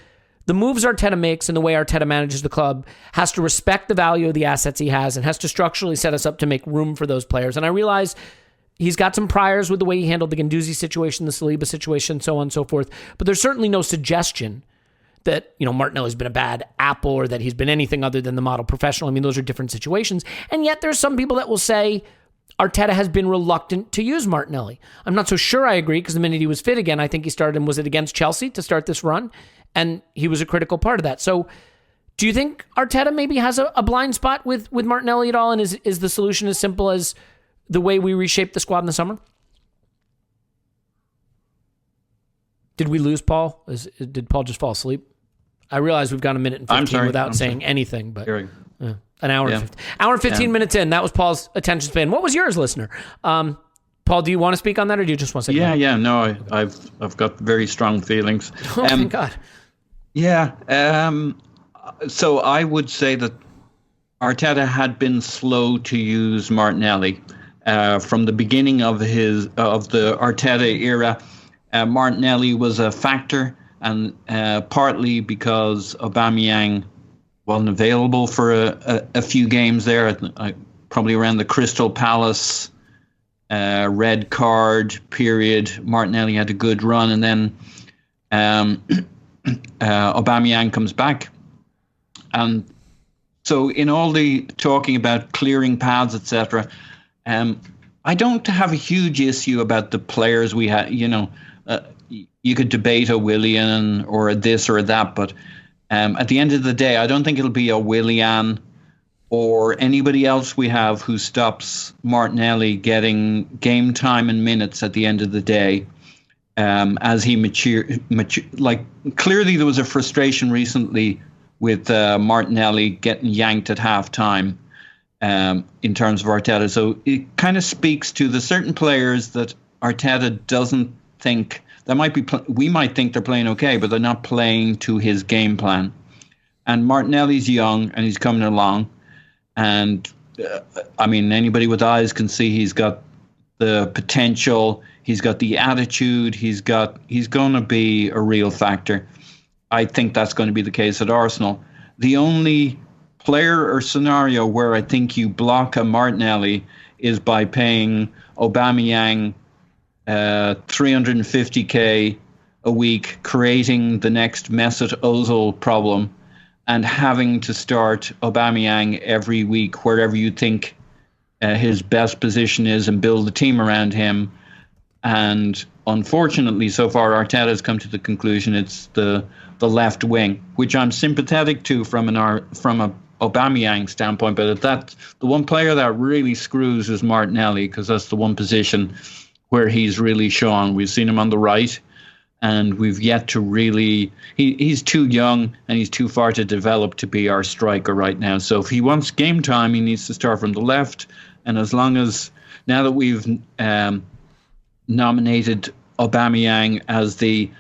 Speaker 3: moves Arteta makes and the way Arteta manages the club has to respect the value of the assets he has and has to structurally set us up to make room for those players? And I realize he's got some priors with the way he handled the Guendouzi situation, the Saliba situation, so on and so forth. But there's certainly no suggestion that, Martinelli's been a bad apple or that he's been anything other than the model professional. I mean, those are different situations. And yet there's some people that will say Arteta has been reluctant to use Martinelli. I'm not so sure I agree, because the minute he was fit again, I think he started, and was it against Chelsea to start this run? And he was a critical part of that. So do you think Arteta maybe has a blind spot with Martinelli at all? And is the solution as simple as the way we reshaped the squad in the summer? Did we lose Paul? Did Paul just fall asleep? I realize we've gone a minute and 15 without saying anything, but an hour and 15 minutes in, that was Paul's attention span. What was yours, listener? Paul, do you want to speak on that, or do you just want to say?
Speaker 4: No, I've got very strong feelings.
Speaker 3: Oh, thank God.
Speaker 4: Yeah. So I would say that Arteta had been slow to use Martinelli from the beginning of the Arteta era. Martinelli was a factor, and partly because Aubameyang wasn't available for a few games there, probably around the Crystal Palace red card period. Martinelli had a good run, and then Aubameyang comes back. And so in all the talking about clearing paths, etc., I don't have a huge issue about the players we had. You could debate a Willian or a this or a that, but at the end of the day, I don't think it'll be a Willian or anybody else we have who stops Martinelli getting game time and minutes at the end of the day as he mature. Like, clearly there was a frustration recently with Martinelli getting yanked at halftime in terms of Arteta. So it kind of speaks to the certain players that Arteta doesn't think that might be. We might think they're playing okay, but they're not playing to his game plan. And Martinelli's young and he's coming along. And anybody with eyes can see he's got the potential. He's got the attitude. He's going to be a real factor. I think that's going to be the case at Arsenal. The only player or scenario where I think you block a Martinelli is by paying Aubameyang 350k a week, creating the next Mesut Ozil problem, and having to start Aubameyang every week wherever you think his best position is and build the team around him. And unfortunately, so far, Arteta has come to the conclusion it's the left wing, which I'm sympathetic to from a Aubameyang standpoint. But the one player that really screws is Martinelli, because that's the one position where he's really shone. We've seen him on the right, and we've yet to really. He's too young and he's too far to develop to be our striker right now. So if he wants game time, he needs to start from the left. And as long as now that we've nominated Aubameyang as the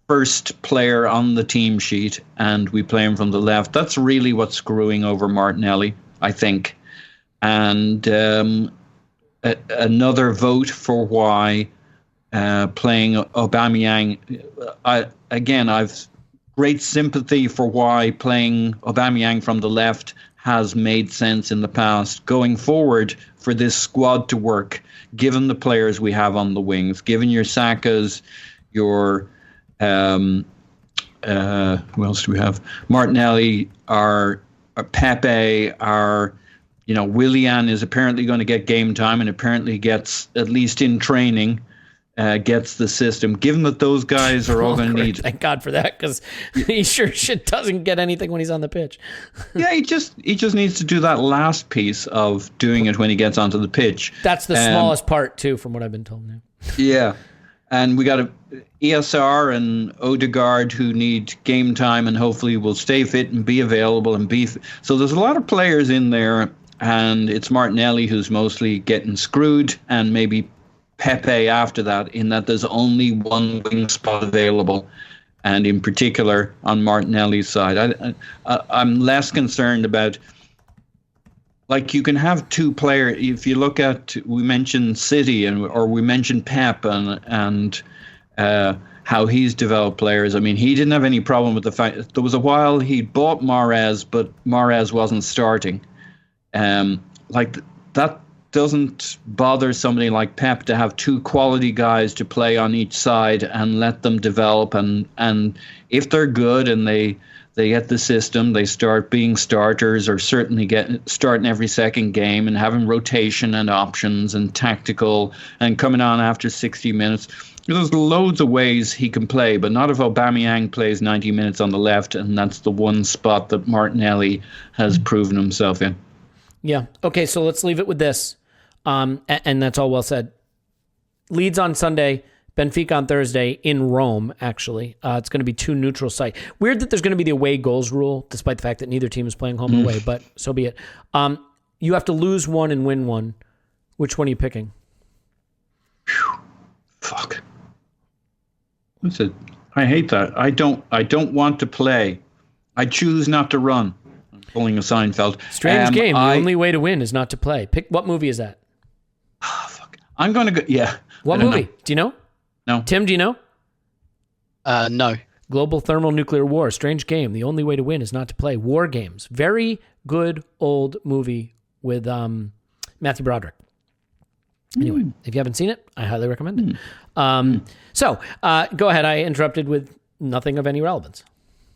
Speaker 4: first player on the team sheet and we play him from the left, that's really what's screwing over Martinelli, I think. And another vote for why playing Aubameyang, I've great sympathy for why playing Aubameyang from the left has made sense in the past. Going forward, for this squad to work, given the players we have on the wings, given your Sakas, your who else do we have? Martinelli, our Pepe, Willian is apparently going to get game time and apparently gets, at least in training, gets the system. Given that those guys are all going to need...
Speaker 3: Thank God for that, because he sure shit doesn't get anything when he's on the pitch.
Speaker 4: Yeah, he just needs to do that last piece of doing it when he gets onto the pitch.
Speaker 3: That's the smallest part, too, from what I've been told now.
Speaker 4: Yeah. And we got ESR and Odegaard who need game time and hopefully will stay fit and be available and be... So there's a lot of players in there, and it's Martinelli who's mostly getting screwed, and maybe Pepe after that, in that there's only one wing spot available. And in particular, on Martinelli's side, I'm less concerned about... Like, you can have two players. If you look at, we mentioned City or we mentioned Pep and how he's developed players. I mean, he didn't have any problem with the fact there was a while he bought Mahrez, but Mahrez wasn't starting. That doesn't bother somebody like Pep to have two quality guys to play on each side and let them develop. And if they're good and they get the system, they start being starters, or certainly starting every second game and having rotation and options and tactical and coming on after 60 minutes. There's loads of ways he can play, but not if Aubameyang plays 90 minutes on the left, and that's the one spot that Martinelli has proven himself in.
Speaker 3: Yeah. Okay, so let's leave it with this, and that's all well said. Leeds on Sunday, Benfica on Thursday in Rome, actually. It's going to be two neutral sites. Weird that there's going to be the away goals rule, despite the fact that neither team is playing home and away, but so be it. You have to lose one and win one. Which one are you picking?
Speaker 4: Fuck. I hate that. I don't want to play. I choose not to run. I'm pulling a Seinfeld.
Speaker 3: Strange game. The only way to win is not to play. Pick what movie is that?
Speaker 4: Fuck. I'm going to go... Yeah.
Speaker 3: What movie? Do you know?
Speaker 4: No.
Speaker 3: Tim, do you know?
Speaker 5: No. Global
Speaker 3: Thermonuclear War. Strange game. The only way to win is not to play. War Games. Very good old movie with Matthew Broderick. Anyway, if you haven't seen it, I highly recommend it. So, go ahead. I interrupted with nothing of any relevance.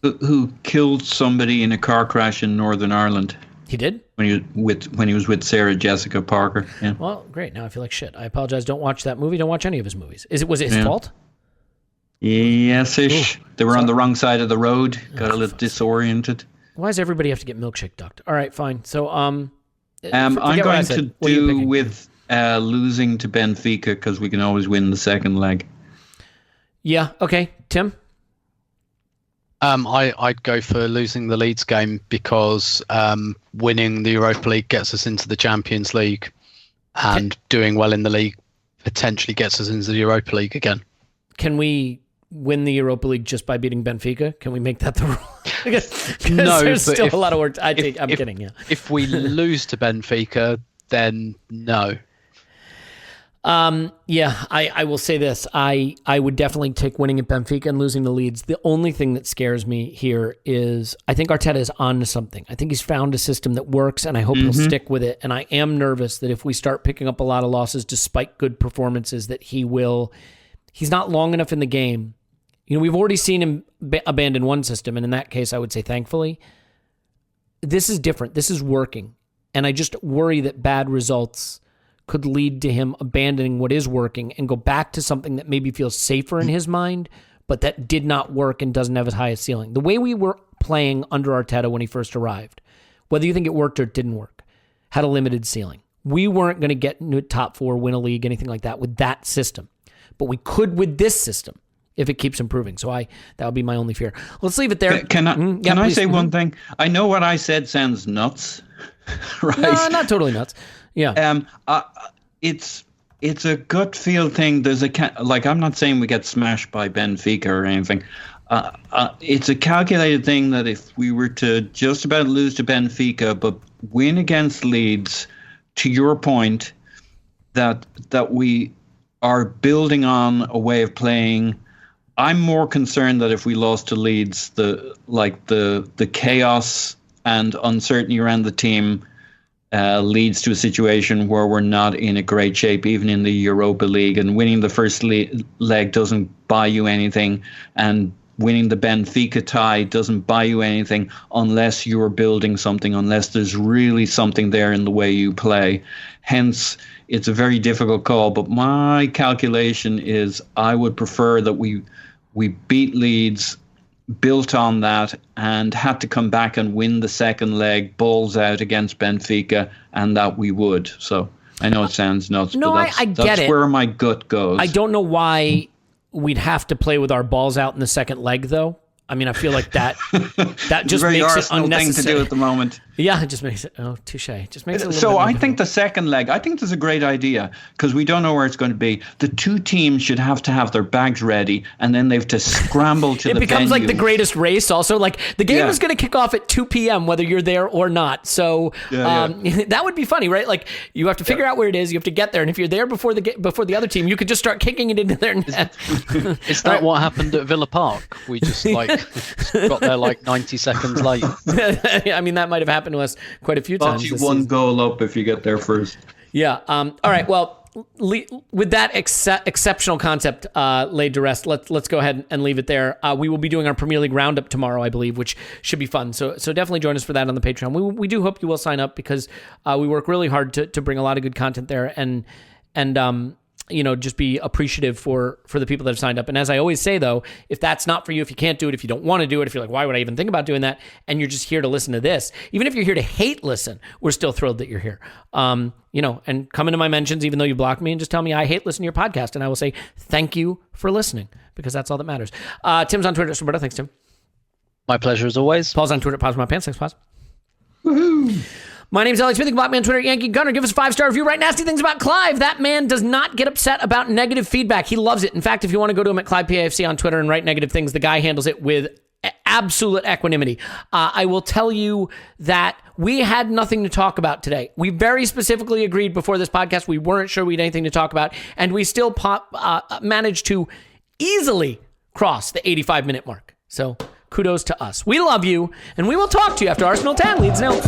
Speaker 4: Who killed somebody in a car crash in Northern Ireland?
Speaker 3: He did?
Speaker 4: When he was with Sarah Jessica Parker. Yeah.
Speaker 3: Well, great. Now I feel like shit. I apologize. Don't watch that movie. Don't watch any of his movies. Was it his fault?
Speaker 4: Yes-ish. They were on the wrong side of the road. Got a little disoriented.
Speaker 3: Why does everybody have to get milkshake ducked? All right, fine. So,
Speaker 4: I'm going to do with losing to Benfica, because we can always win the second leg.
Speaker 3: Yeah. Okay. Tim?
Speaker 5: I'd go for losing the Leeds game, because winning the Europa League gets us into the Champions League, and doing well in the league potentially gets us into the Europa League again.
Speaker 3: Can we win the Europa League just by beating Benfica? Can we make that the rule?
Speaker 5: No,
Speaker 3: there's still a lot of work. I'm kidding. Yeah.
Speaker 5: If we lose to Benfica, then no.
Speaker 3: Yeah, I will say this. I would definitely take winning at Benfica and losing to Leeds. The only thing that scares me here is I think Arteta is on to something. I think he's found a system that works, and I hope he'll stick with it. And I am nervous that if we start picking up a lot of losses despite good performances, that he's not long enough in the game. You know, we've already seen him abandon one system, and in that case, I would say thankfully. This is different. This is working. And I just worry that bad results could lead to him abandoning what is working and go back to something that maybe feels safer in his mind, but that did not work and doesn't have as high a ceiling. The way we were playing under Arteta when he first arrived, whether you think it worked or it didn't work, had a limited ceiling. We weren't going to get into top four, win a league, anything like that with that system. But we could with this system if it keeps improving. So that would be my only fear. Let's leave it there.
Speaker 4: Can I say one thing? I know what I said sounds nuts, right?
Speaker 3: No, not totally nuts. Yeah.
Speaker 4: It's a gut feel thing. There's I'm not saying we get smashed by Benfica or anything. It's a calculated thing that if we were to just about lose to Benfica but win against Leeds, to your point, that we are building on a way of playing. I'm more concerned that if we lost to Leeds, the chaos and uncertainty around the team leads to a situation where we're not in a great shape, even in the Europa League, and winning the first leg doesn't buy you anything, and winning the Benfica tie doesn't buy you anything unless you're building something, unless there's really something there in the way you play. Hence, it's a very difficult call. But my calculation is I would prefer that we beat Leeds, built on that, and had to come back and win the second leg, balls out against Benfica, and that we would. So I know it sounds nuts,
Speaker 3: No,
Speaker 4: but
Speaker 3: I get
Speaker 4: that's
Speaker 3: it.
Speaker 4: where my gut goes.
Speaker 3: I don't know why we'd have to play with our balls out in the second leg, though. I mean, I feel like that just
Speaker 4: very
Speaker 3: makes it
Speaker 4: Arsenal
Speaker 3: unnecessary.
Speaker 4: thing to do at the moment.
Speaker 3: Yeah, it just makes it, touche. It just makes it a little
Speaker 4: So
Speaker 3: bit
Speaker 4: I
Speaker 3: more
Speaker 4: think the second leg, I think there's a great idea because we don't know where it's going to be. The two teams should have to have their bags ready, and then they have to scramble to the venue.
Speaker 3: It becomes like the greatest race also. Like the game is going to kick off at 2 p.m. whether you're there or not. So that would be funny, right? Like you have to figure out where it is. You have to get there. And if you're there before the other team, you could just start kicking it into their net.
Speaker 5: Is that what happened at Villa Park? We just got there like 90 seconds late.
Speaker 3: I mean, that might have happened to us quite a few times.
Speaker 4: You one goal up if you get there first.
Speaker 3: Yeah. All right. Well, with that exceptional concept laid to rest, let's go ahead and leave it there. We will be doing our Premier League roundup tomorrow, I believe, which should be fun. So definitely join us for that on the Patreon. We do hope you will sign up because we work really hard to bring a lot of good content there and just be appreciative for the people that have signed up. And as I always say, though, if that's not for you, if you can't do it, if you don't want to do it, if you're like, why would I even think about doing that? And you're just here to listen to this, even if you're here to hate listen, we're still thrilled that you're here. And come into my mentions, even though you blocked me, and just tell me I hate listening to your podcast. And I will say, thank you for listening, because that's all that matters. Tim's on Twitter. Roberto, thanks, Tim.
Speaker 5: My pleasure as always.
Speaker 3: Paul's on Twitter. Pause my pants. Thanks, Pause. Woohoo. My name's Elliot Smith. You can block me on Twitter, Yankee Gunner. Give us a 5-star review. Write nasty things about Clive. That man does not get upset about negative feedback. He loves it. In fact, if you want to go to him at ClivePAFC on Twitter and write negative things, the guy handles it with absolute equanimity. I will tell you that we had nothing to talk about today. We very specifically agreed before this podcast we weren't sure we had anything to talk about, and we still managed to easily cross the 85-minute mark. So kudos to us. We love you, and we will talk to you after Arsenal 10 Leeds 0.